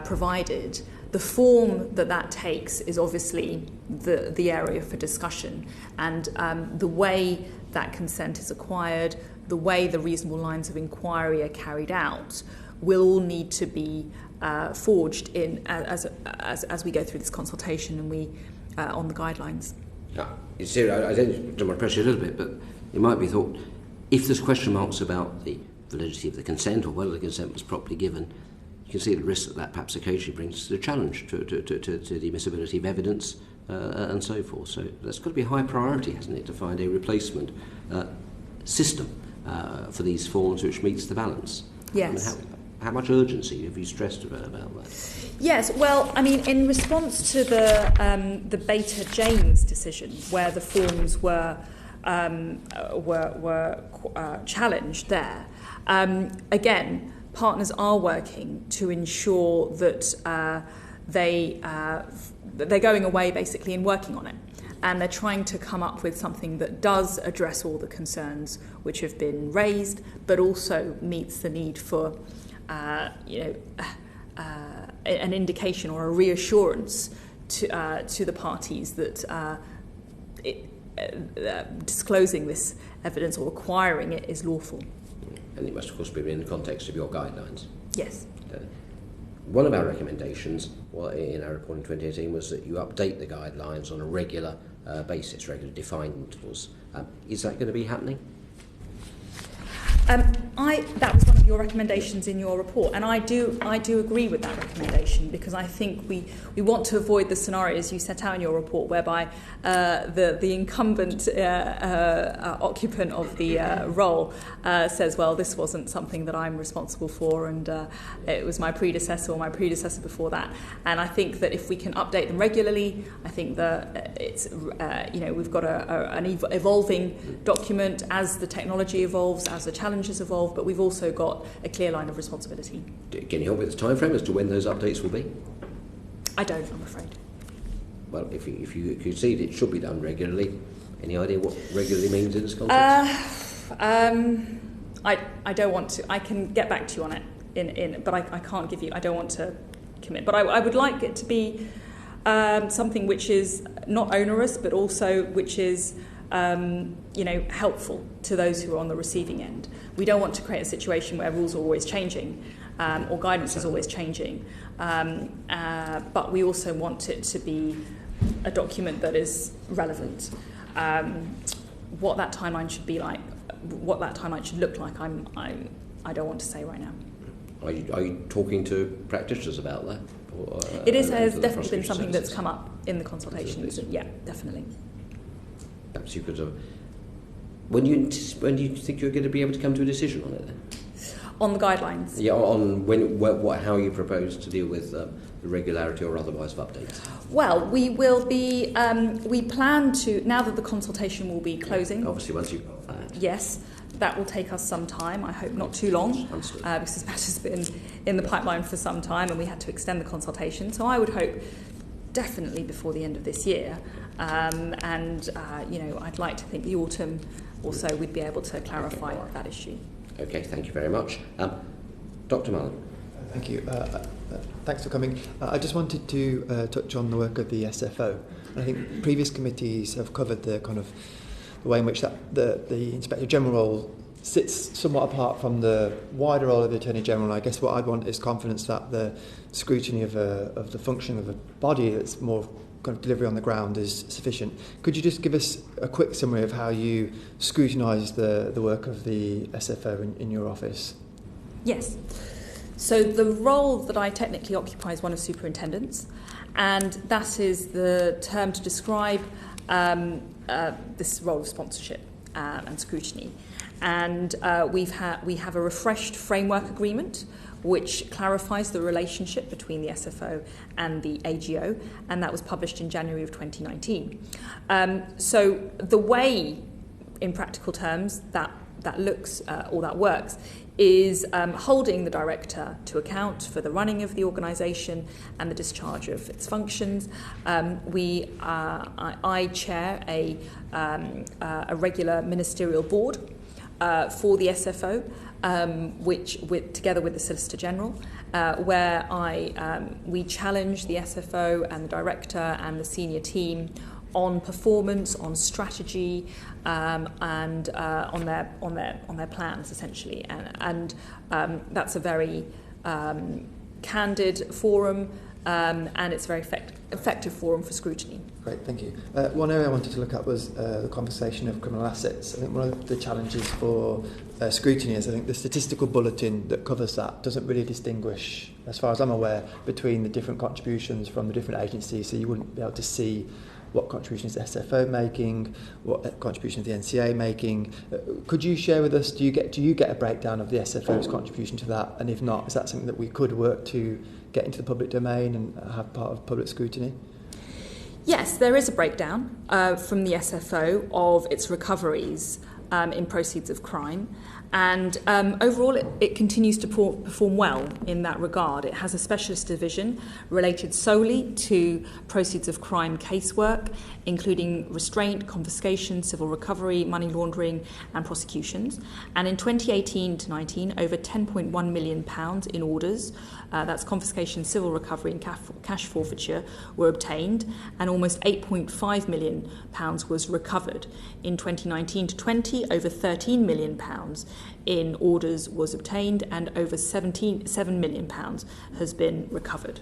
provided. The form that takes is obviously the area for discussion, and the way that consent is acquired, the way the reasonable lines of inquiry are carried out, will all need to be forged in as we go through this consultation and we on the guidelines. You see, I don't want to press you a little bit, but it might be thought, if there's question marks about the validity of the consent or whether the consent was properly given, you can see the risk that perhaps occasionally brings to a challenge to the admissibility of evidence and so forth. So that's got to be a high priority, hasn't it, to find a replacement system for these forms which meets the balance. Yes. I mean, how much urgency have you stressed about that? Yes, well, I mean, in response to the Beta James decision, where the forms were challenged there, again, partners are working to ensure that they're going away basically and working on it, and they're trying to come up with something that does address all the concerns which have been raised, but also meets the need for an indication or a reassurance to the parties that disclosing this evidence or acquiring it is lawful. And it must, of course, be in the context of your guidelines. Yes. One of our recommendations in our report in 2018 was that you update the guidelines on a regular basis, regular defined intervals. Is that going to be happening? That was one of your recommendations in your report, and I do agree with that recommendation, because I think we want to avoid the scenarios you set out in your report whereby the incumbent occupant of the role says, well, this wasn't something that I'm responsible for, and it was my predecessor or my predecessor before that. And I think that if we can update them regularly, I think that it's we've got an evolving document as the technology evolves, as the challenges evolve, but we've also got a clear line of responsibility. Can you help with the time frame as to when those updates will be? I don't, I'm afraid. Well, if you concede it should be done regularly, any idea what regularly means in this context? I don't want to. I can get back to you on it, but I can't give you. I don't want to commit. But I would like it to be something which is not onerous, but also which is helpful to those who are on the receiving end. We don't want to create a situation where rules are always changing or guidance is always changing. But we also want it to be a document that is relevant. What that timeline should be like, what that timeline should look like, I don't want to say right now. Are you talking to practitioners about that? Or, it has definitely been something that's come up in the consultations. Yeah, definitely. Perhaps you could. When do you think you're going to be able to come to a decision on it then? On the guidelines? Yeah, on how you propose to deal with the regularity or otherwise of updates? Well, we will be, we plan to, now that the consultation will be closing. Obviously, once you've got that. Yes, that will take us some time, I hope not too long, because this matter's been in the pipeline for some time and we had to extend the consultation. So I would hope definitely before the end of this year. I'd like to think the autumn also we'd be able to clarify that issue. Okay, thank you very much. Dr. Mullen. Thank you. Thanks for coming. I just wanted to touch on the work of the SFO. I think previous committees have covered the kind of the way in which the Inspector General role sits somewhat apart from the wider role of the Attorney General. And I guess what I'd want is confidence that the scrutiny of the function of a body that's more kind of delivery on the ground is sufficient. Could you just give us a quick summary of how you scrutinise the work of the SFO in your office? Yes. So the role that I technically occupy is one of superintendents, and that is the term to describe this role of sponsorship and scrutiny. And we have a refreshed framework agreement which clarifies the relationship between the SFO and the AGO, and that was published in January of 2019. So the way, in practical terms, that looks or that works is holding the director to account for the running of the organisation and the discharge of its functions. I chair a regular ministerial board for the SFO, together with the Solicitor General, where we challenge the SFO and the director and the senior team on performance, on strategy, and on their plans, essentially. And that's a very candid forum, and it's a very effective forum for scrutiny. Great, thank you. One area I wanted to look at was the conversation of criminal assets. I think one of the challenges for scrutiny is I think the statistical bulletin that covers that doesn't really distinguish, as far as I'm aware, between the different contributions from the different agencies, so you wouldn't be able to see what contributions the SFO making, what contributions the NCA making. Could you share with us, do you get a breakdown of the SFO's contribution to that? And if not, is that something that we could work to get into the public domain and have part of public scrutiny? Yes, there is a breakdown from the SFO of its recoveries in proceeds of crime. And overall, it continues to perform well in that regard. It has a specialist division related solely to proceeds of crime casework, including restraint, confiscation, civil recovery, money laundering, and prosecutions. And in 2018 to 19, over £10.1 million in orders, that's confiscation, civil recovery, and cash forfeiture, were obtained, and almost £8.5 million was recovered. In 2019 to 20, over £13 million in orders was obtained, and over £7 million has been recovered.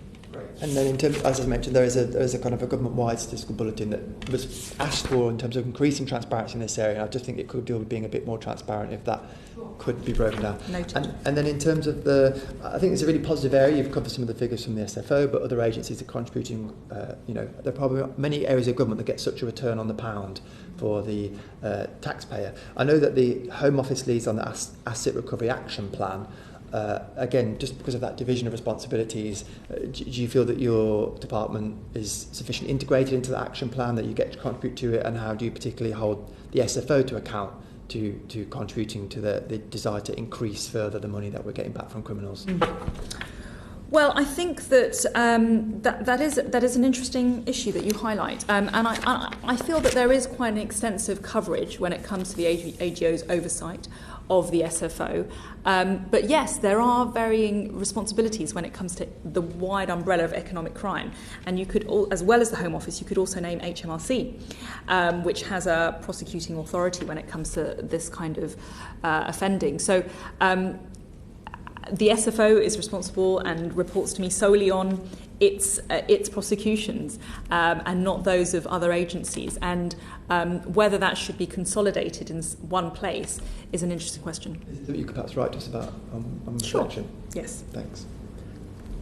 And then, in terms, as I mentioned, there is a kind of a government-wide statistical bulletin that was asked for in terms of increasing transparency in this area. And I just think it could do with being a bit more transparent if that could be broken down. Noted. And then, in terms of I think it's a really positive area. You've covered some of the figures from the SFO, but other agencies are contributing. There are probably many areas of government that get such a return on the pound for the taxpayer. I know that the Home Office leads on the Asset Recovery Action Plan. Again, just because of that division of responsibilities, do you feel that your department is sufficiently integrated into the action plan, that you get to contribute to it, and how do you particularly hold the SFO to account to contributing to the desire to increase further the money that we're getting back from criminals? Well, I think that that is an interesting issue that you highlight, and I feel that there is quite an extensive coverage when it comes to the AGO's oversight of the SFO. But yes, there are varying responsibilities when it comes to the wide umbrella of economic crime. And you could, as well as the Home Office, you could also name HMRC, which has a prosecuting authority when it comes to this kind of offending. So the SFO is responsible and reports to me solely on its prosecutions and not those of other agencies. And whether that should be consolidated in one place is an interesting question. Is it that you could perhaps write to us about on reflection? Sure. Yes. Thanks.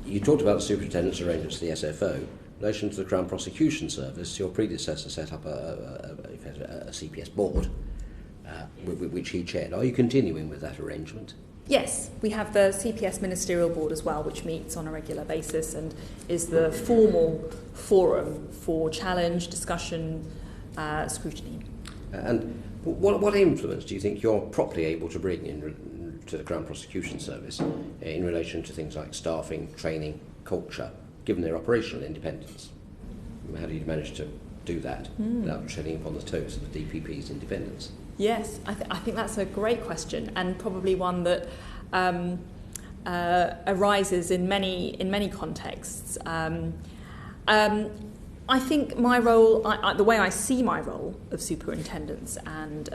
You talked about the superintendent's arrangements to the SFO. In relation to the Crown Prosecution Service, your predecessor set up a CPS board, which he chaired. Are you continuing with that arrangement? Yes, we have the CPS Ministerial Board as well, which meets on a regular basis and is the formal forum for challenge, discussion, scrutiny. And what influence do you think you're properly able to bring to the Crown Prosecution Service in relation to things like staffing, training, culture, given their operational independence? How do you manage to do that without treading upon the toes of the DPP's independence? Yes, I think that's a great question, and probably one that arises in many contexts. I think my role, the way I see my role of superintendents and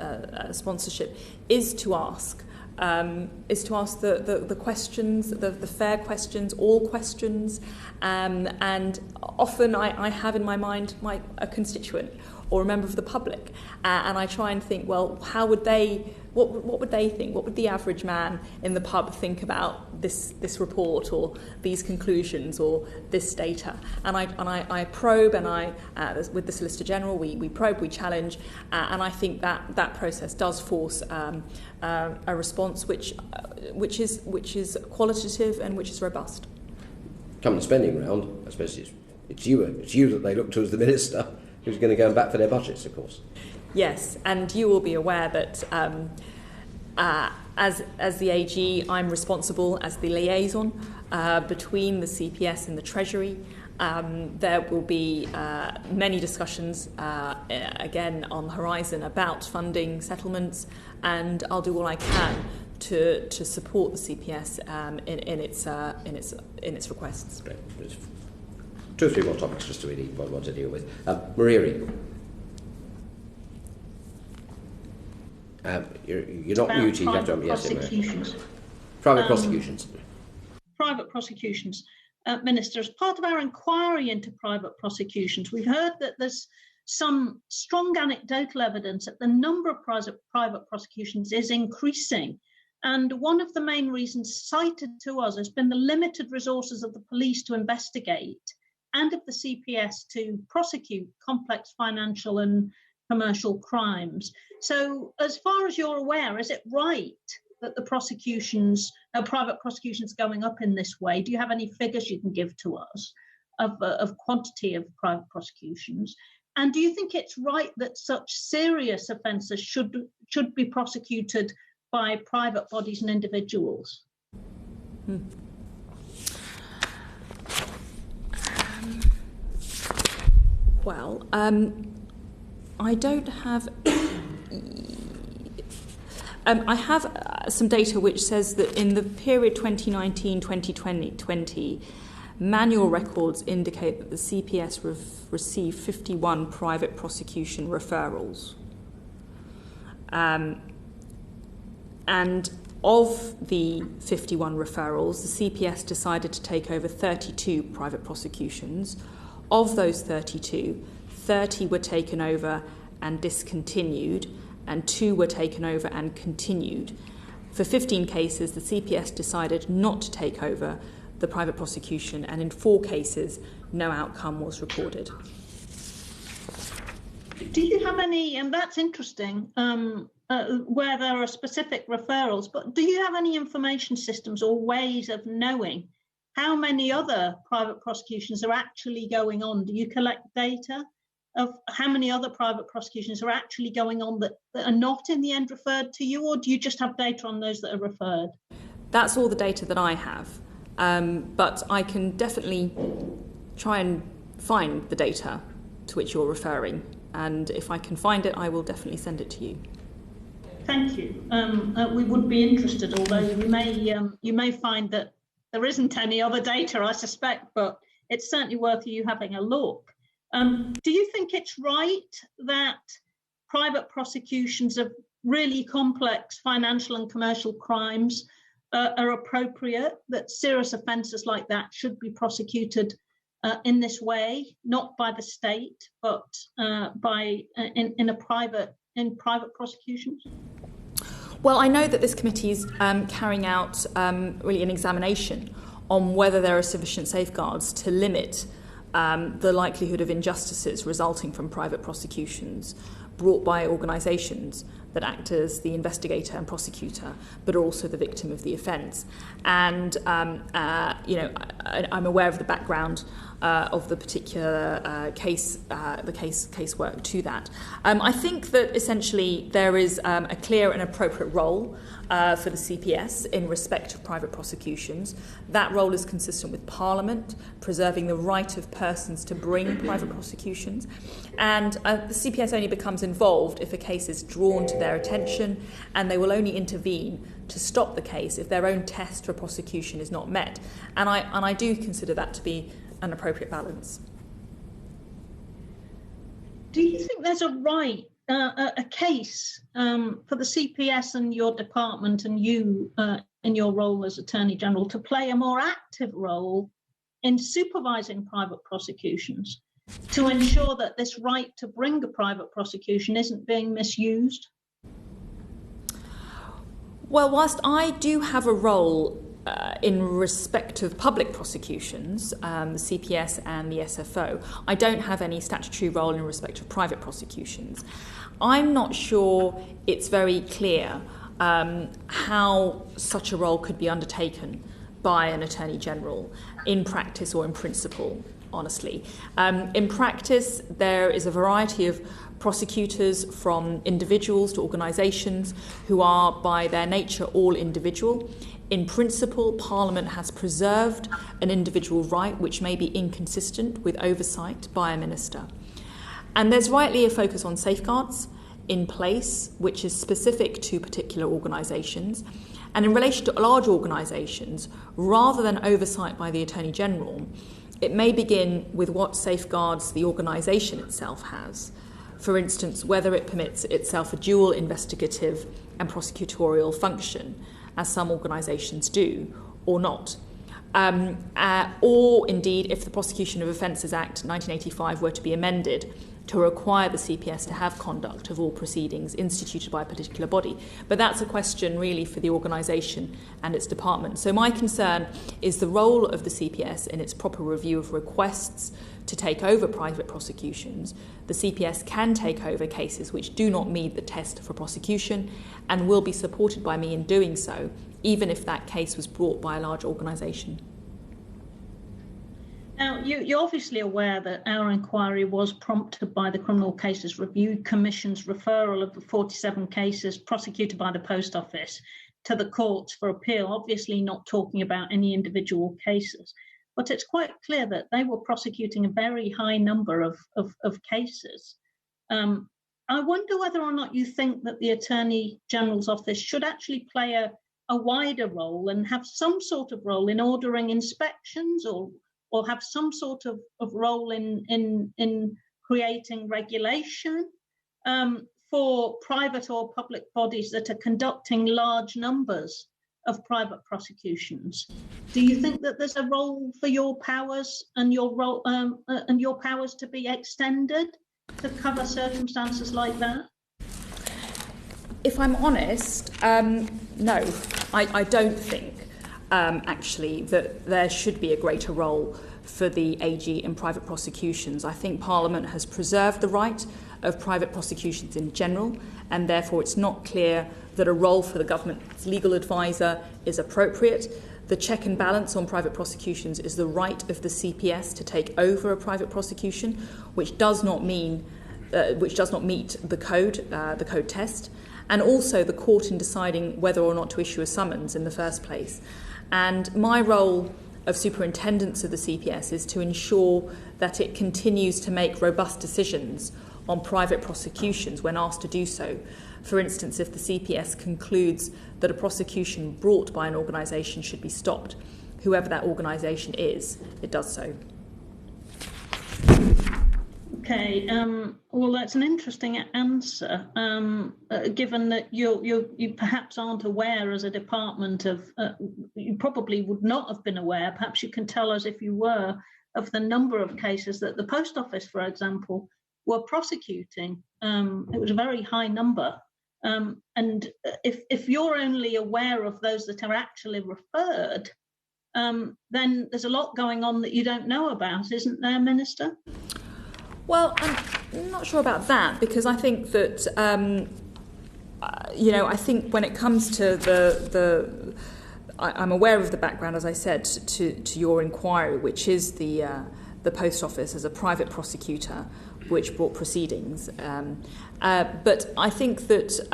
sponsorship, is to ask the questions, the fair questions, all questions, and often I have in my mind a constituent or a member of the public, and I try and think, well, how would they, what would they think? What would the average man in the pub think about this report or these conclusions or this data? And I probe, and with the Solicitor General, we probe, we challenge, and I think that process does force a response which is qualitative and which is robust. Come the spending round, I suppose it's you that they look to as the minister who's going to go and back for their budgets, of course. Yes, and you will be aware that as the AG, I'm responsible as the liaison between the CPS and the Treasury. There will be many discussions again on the horizon about funding settlements, and I'll do all I can to support the CPS in its requests. Great. There's 2 or 3 more topics just to really want to deal with. Mariri. You're not muted. You have to prosecutions. Private prosecutions. Private prosecutions. Minister, as part of our inquiry into private prosecutions, we've heard that there's some strong anecdotal evidence that the number of private prosecutions is increasing. And one of the main reasons cited to us has been the limited resources of the police to investigate and of the CPS to prosecute complex financial and commercial crimes. So as far as you're aware, is it right that the private prosecutions going up in this way? Do you have any figures you can give to us of quantity of private prosecutions? And do you think it's right that such serious offences should be prosecuted by private bodies and individuals? Well, I don't have... I have some data which says that in the period 2019-2020, manual records indicate that the CPS received 51 private prosecution referrals. And of the 51 referrals, the CPS decided to take over 32 private prosecutions. Of those 32, 30 were taken over and discontinued, and 2 were taken over and continued. For 15 cases, the CPS decided not to take over the private prosecution, and in 4 cases, no outcome was recorded. Do you have any, and that's interesting, where there are specific referrals, but do you have any information systems or ways of knowing how many other private prosecutions are actually going on? Do you collect data of how many other private prosecutions are actually going on that are not in the end referred to you, or do you just have data on those that are referred? That's all the data that I have, but I can definitely try and find the data to which you're referring, and if I can find it, I will definitely send it to you. Thank you. We would be interested, although you may find that there isn't any other data, I suspect, but it's certainly worth you having a look. Do you think it's right that private prosecutions of really complex financial and commercial crimes are appropriate, that serious offences like that should be prosecuted in this way, not by the state, but in private prosecutions? Well, I know that this committee is carrying out really an examination on whether there are sufficient safeguards to limit the likelihood of injustices resulting from private prosecutions brought by organisations that act as the investigator and prosecutor, but are also the victim of the offence. And I'm aware of the background of the particular casework to that. I think that essentially there is a clear and appropriate role for the CPS in respect of private prosecutions. That role is consistent with Parliament, preserving the right of persons to bring private prosecutions. And the CPS only becomes involved if a case is drawn to their attention, and they will only intervene to stop the case if their own test for prosecution is not met. And I do consider that to be an appropriate balance. Do you think there's a right, a case for the CPS and your department and you in your role as Attorney General to play a more active role in supervising private prosecutions to ensure that this right to bring a private prosecution isn't being misused? Well, whilst I do have a role in respect of public prosecutions, the CPS and the SFO, I don't have any statutory role in respect of private prosecutions. I'm not sure it's very clear how such a role could be undertaken by an Attorney General in practice or in principle, honestly. In practice, there is a variety of prosecutors, from individuals to organisations, who are by their nature all individual. In principle, Parliament has preserved an individual right which may be inconsistent with oversight by a minister. And there's rightly a focus on safeguards in place which is specific to particular organisations. And in relation to large organisations, rather than oversight by the Attorney General, it may begin with what safeguards the organisation itself has. For instance, whether it permits itself a dual investigative and prosecutorial function, as some organisations do, or not. Or indeed, if the Prosecution of Offences Act 1985 were to be amended to require the CPS to have conduct of all proceedings instituted by a particular body. But that's a question really for the organisation and its department. So my concern is the role of the CPS in its proper review of requests to take over private prosecutions. The CPS can take over cases which do not meet the test for prosecution and will be supported by me in doing so, even if that case was brought by a large organisation. Now, you're obviously aware that our inquiry was prompted by the Criminal Cases Review Commission's referral of the 47 cases prosecuted by the Post Office to the courts for appeal, obviously not talking about any individual cases. But it's quite clear that they were prosecuting a very high number of cases. I wonder whether or not you think that the Attorney General's Office should actually play a wider role and have some sort of role in ordering inspections or have some sort of role in creating regulation for private or public bodies that are conducting large numbers of private prosecutions. Do you think that there's a role for your powers and your role and your powers to be extended to cover circumstances like that? If I'm honest, no, I don't think actually that there should be a greater role for the AG in private prosecutions. I think Parliament has preserved the right of private prosecutions in general, and therefore it's not clear that a role for the government's legal advisor is appropriate. The check and balance on private prosecutions is the right of the CPS to take over a private prosecution, which does not meet the code test, and also the court in deciding whether or not to issue a summons in the first place. And my role of superintendents of the CPS is to ensure that it continues to make robust decisions on private prosecutions when asked to do so. For instance, if the CPS concludes that a prosecution brought by an organisation should be stopped, whoever that organisation is, it does so. Okay, well, that's an interesting answer, given that you perhaps aren't aware as a department of, you probably would not have been aware, perhaps you can tell us if you were, of the number of cases that the Post Office, for example, were prosecuting. It was a very high number. And if you're only aware of those that are actually referred, then there's a lot going on that you don't know about, isn't there, Minister? Well, I'm not sure about that, because I think that I think when it comes to I'm aware of the background, as I said, to your inquiry, which is the Post Office as a private prosecutor, which brought proceedings. But I think that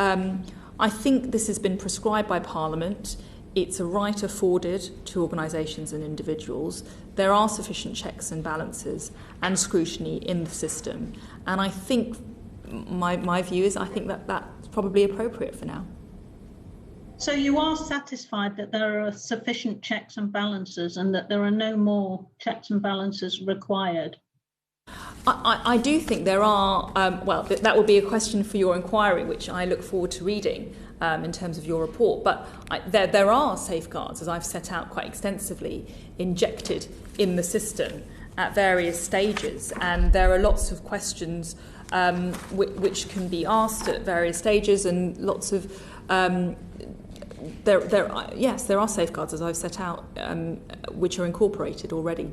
I think this has been prescribed by Parliament. It's a right afforded to organisations and individuals. There are sufficient checks and balances and scrutiny in the system, and I think my view is I think that that's probably appropriate for now. So you are satisfied that there are sufficient checks and balances and that there are no more checks and balances required? I do think there are, that will be a question for your inquiry, which I look forward to reading in terms of your report. But there are safeguards, as I've set out quite extensively, injected in the system at various stages. And there are lots of questions which can be asked at various stages, and lots of... there are safeguards, as I've set out, which are incorporated already.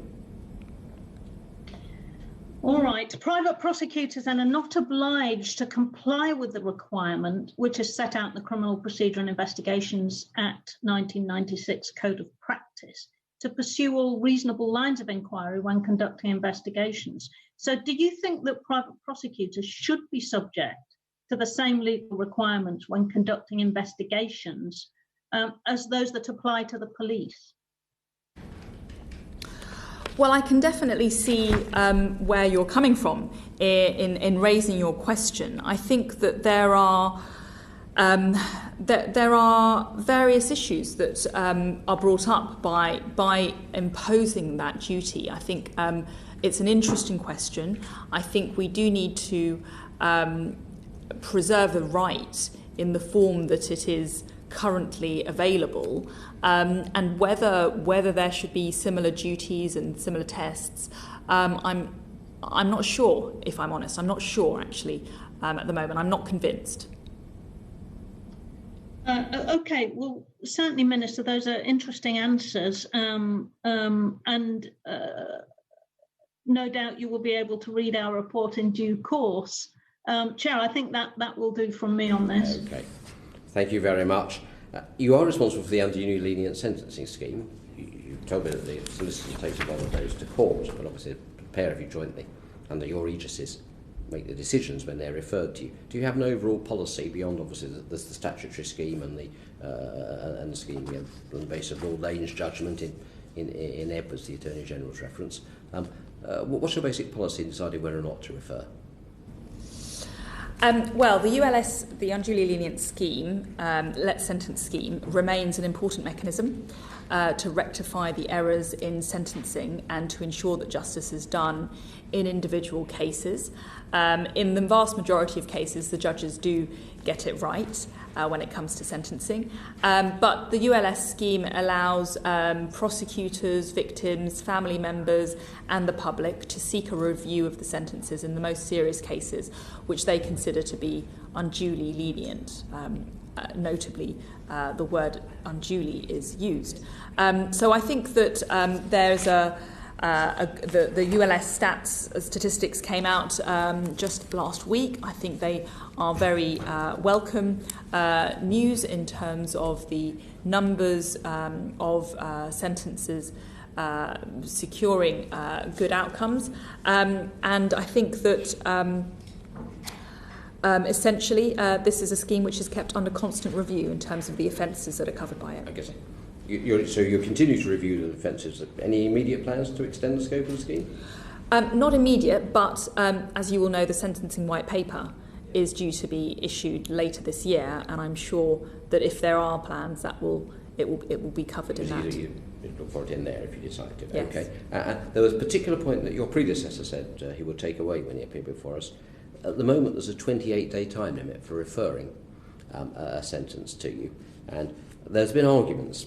All right. Private prosecutors then are not obliged to comply with the requirement which is set out in the Criminal Procedure and Investigations Act 1996 Code of Practice to pursue all reasonable lines of inquiry when conducting investigations. So do you think that private prosecutors should be subject to the same legal requirements when conducting investigations as those that apply to the police? Well, I can definitely see where you're coming from in raising your question. I think that there are various issues that are brought up by imposing that duty. I think it's an interesting question. I think we do need to preserve the right in the form that it is currently available, and whether there should be similar duties and similar tests, I'm not sure, if I'm honest. I'm not sure, actually, at the moment. I'm not convinced. Okay, well, certainly, Minister, those are interesting answers, and no doubt you will be able to read our report in due course. Chair, I think that will do from me on this. Okay. Thank you very much. You are responsible for the unduly lenient sentencing scheme. You told me that the solicitor takes a lot of those to court, but obviously a pair of you jointly, under your aegis, make the decisions when they're referred to you. Do you have an overall policy beyond, obviously, the statutory scheme and the scheme on the basis of Lord Lane's judgment in Edwards, the Attorney General's reference? What's your basic policy in deciding whether or not to refer? Well, the ULS, the unduly lenient scheme, let's sentence scheme, remains an important mechanism to rectify the errors in sentencing and to ensure that justice is done in individual cases. In the vast majority of cases, the judges do get it right when it comes to sentencing. But the ULS scheme allows prosecutors, victims, family members and the public to seek a review of the sentences in the most serious cases, which they consider to be unduly lenient. Notably, the word unduly is used. So I think that there's the ULS statistics came out just last week. I think they are very welcome news in terms of the numbers of sentences securing good outcomes. And I think that essentially this is a scheme which is kept under constant review in terms of the offences that are covered by it. I guess. So you continue to review the offences. Any immediate plans to extend the scope of the scheme? Not immediate, but as you will know, the sentencing white paper is due to be issued later this year, and I'm sure that if there are plans, it will be covered in that. You look for it in there if you decide to. Yes. Okay. There was a particular point that your predecessor said he would take away when he appeared before us. At the moment, there's a 28-day time limit for referring a sentence to you, and there's been arguments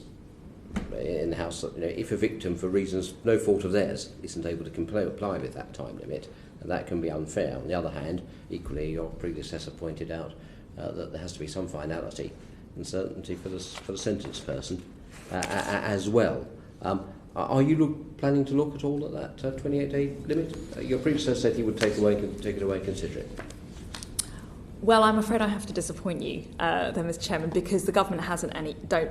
in the House that if a victim, for reasons no fault of theirs, isn't able to comply with that time limit, that can be unfair. On the other hand, equally, your predecessor pointed out that there has to be some finality and certainty for the sentenced person as well. Are you planning to look at all at that 28-day limit? Your predecessor said he would take it away and consider it. Well, I'm afraid I have to disappoint you, then, Mr. Chairman, because the government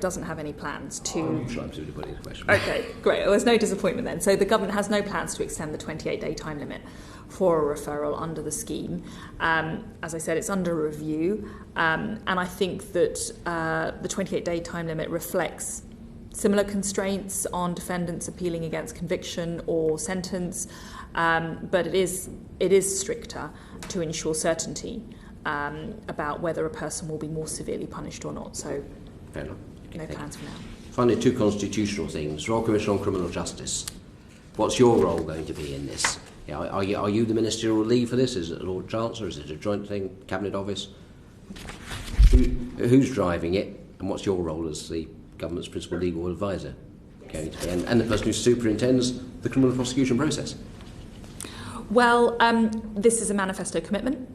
doesn't have any plans to. I'm sure I'm suited to put in the question. Okay, great. Well, there's no disappointment then. So the government has no plans to extend the 28-day time limit for a referral under the scheme. As I said, it's under review, and I think that the 28-day time limit reflects similar constraints on defendants appealing against conviction or sentence, but it is stricter to ensure certainty about whether a person will be more severely punished or not. So, fair enough. No plans for now. Finally, two constitutional things. Royal Commission on Criminal Justice. What's your role going to be in this? Are you the ministerial lead for this? Is it the Lord Chancellor? Is it a joint thing, Cabinet Office? Who's driving it? And what's your role as the government's principal legal advisor going to be? And the person who superintends the criminal prosecution process? Well, this is a manifesto commitment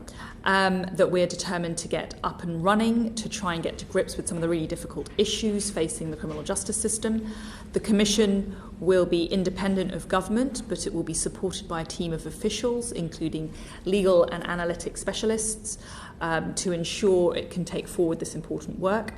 that we're determined to get up and running to try and get to grips with some of the really difficult issues facing the criminal justice system. The Commission will be independent of government, but it will be supported by a team of officials, including legal and analytic specialists, to ensure it can take forward this important work.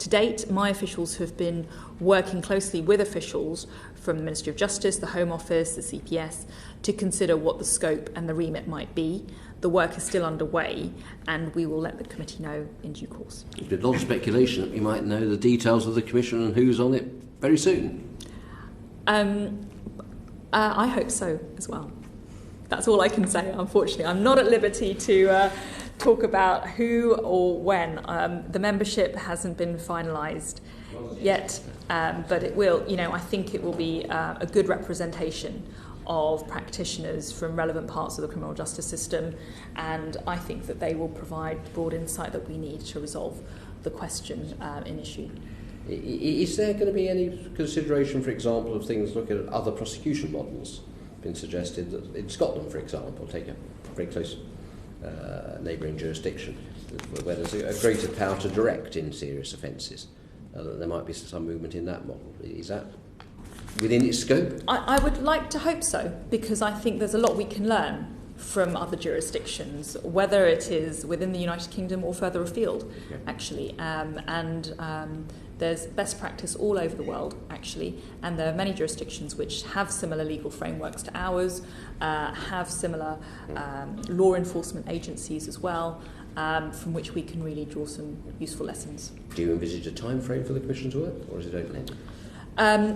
To date, my officials have been working closely with officials from the Ministry of Justice, the Home Office, the CPS, to consider what the scope and the remit might be. The work is still underway, and we will let the committee know in due course. There's been a lot of speculation that we might know the details of the Commission and who's on it very soon. I hope so as well. That's all I can say, unfortunately. I'm not at liberty to talk about who or when. The membership hasn't been finalised yet, but it will. I think it will be a good representation of practitioners from relevant parts of the criminal justice system, and I think that they will provide the broad insight that we need to resolve the question in issue. Is there going to be any consideration, for example, of things looking at other prosecution models? Been suggested that in Scotland, for example, take a very close neighbouring jurisdiction, where there's a greater power to direct in serious offences. There might be some movement in that model. Is that within its scope? I would like to hope so, because I think there's a lot we can learn from other jurisdictions, whether it is within the United Kingdom or further afield, actually. There's best practice all over the world, actually, and there are many jurisdictions which have similar legal frameworks to ours, have similar law enforcement agencies as well, from which we can really draw some useful lessons. Do you envisage a time frame for the Commission's work, or is it open-ended?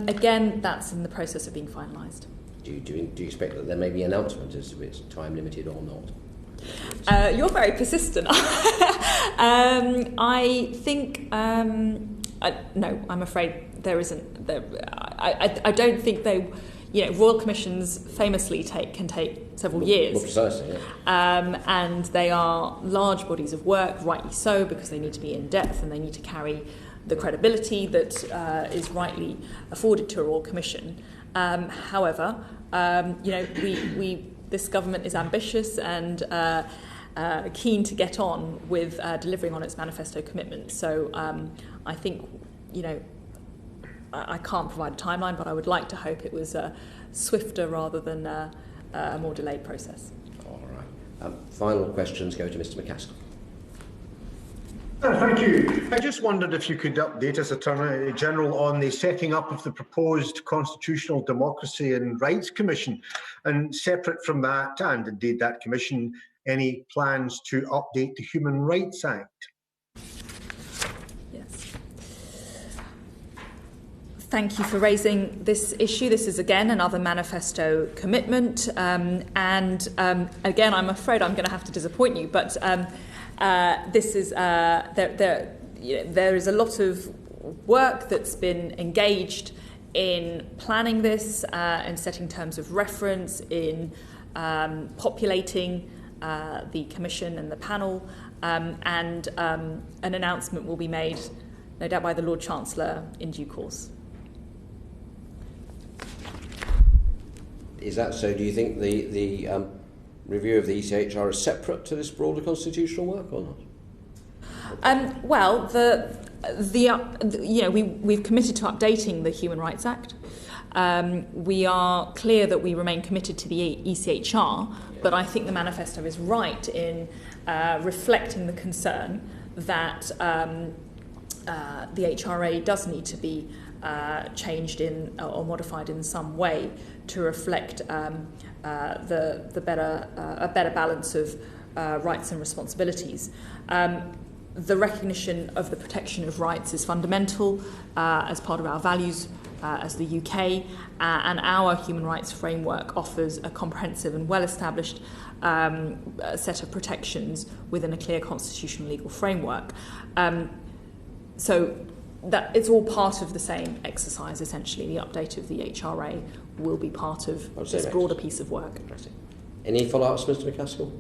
Again, that's in the process of being finalised. Do you expect that there may be an announcement as to it's time limited or not? You're very persistent. I think no. I'm afraid there isn't. I don't think they. Royal Commissions famously can take several years. More precisely, yeah. And they are large bodies of work, rightly so, because they need to be in depth and they need to carry the credibility that is rightly afforded to a Royal Commission. However, this government is ambitious and keen to get on with delivering on its manifesto commitments. So I think, I can't provide a timeline, but I would like to hope it was swifter rather than a more delayed process. All right. Final questions go to Mr. McCaskill. Thank you. I just wondered if you could update us, Attorney General, on the setting up of the proposed Constitutional Democracy and Rights Commission, and separate from that, and indeed that commission, any plans to update the Human Rights Act? Yes. Thank you for raising this issue. This is, again, another manifesto commitment. Again, I'm afraid I'm going to have to disappoint you, but this is there is a lot of work that's been engaged in planning this, in setting terms of reference, in populating the commission and the panel, and an announcement will be made, no doubt, by the Lord Chancellor in due course. Is that so? Do you think the review of the ECHR is separate to this broader constitutional work or not? Well, we've committed to updating the Human Rights Act, We are clear that we remain committed to the ECHR, but I think the manifesto is right in reflecting the concern that the HRA does need to be changed in or modified in some way to reflect a better balance of rights and responsibilities. The recognition of the protection of rights is fundamental as part of our values as the UK, and our human rights framework offers a comprehensive and well-established set of protections within a clear constitutional legal framework. So that it's all part of the same exercise, essentially. The update of the HRA will be part of this broader piece of work. Any follow-ups, Mr McCaskill?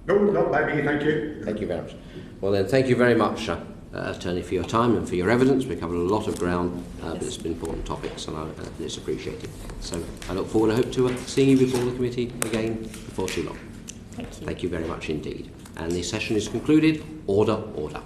No, not by me, thank you. Thank you very much. Well then, thank you very much, Attorney, for your time and for your evidence. We covered a lot of ground, but it's been important topics, and it's appreciated. So I look forward, I hope, to seeing you before the committee again before too long. Thank you. Thank you very much indeed. And the session is concluded. Order, order.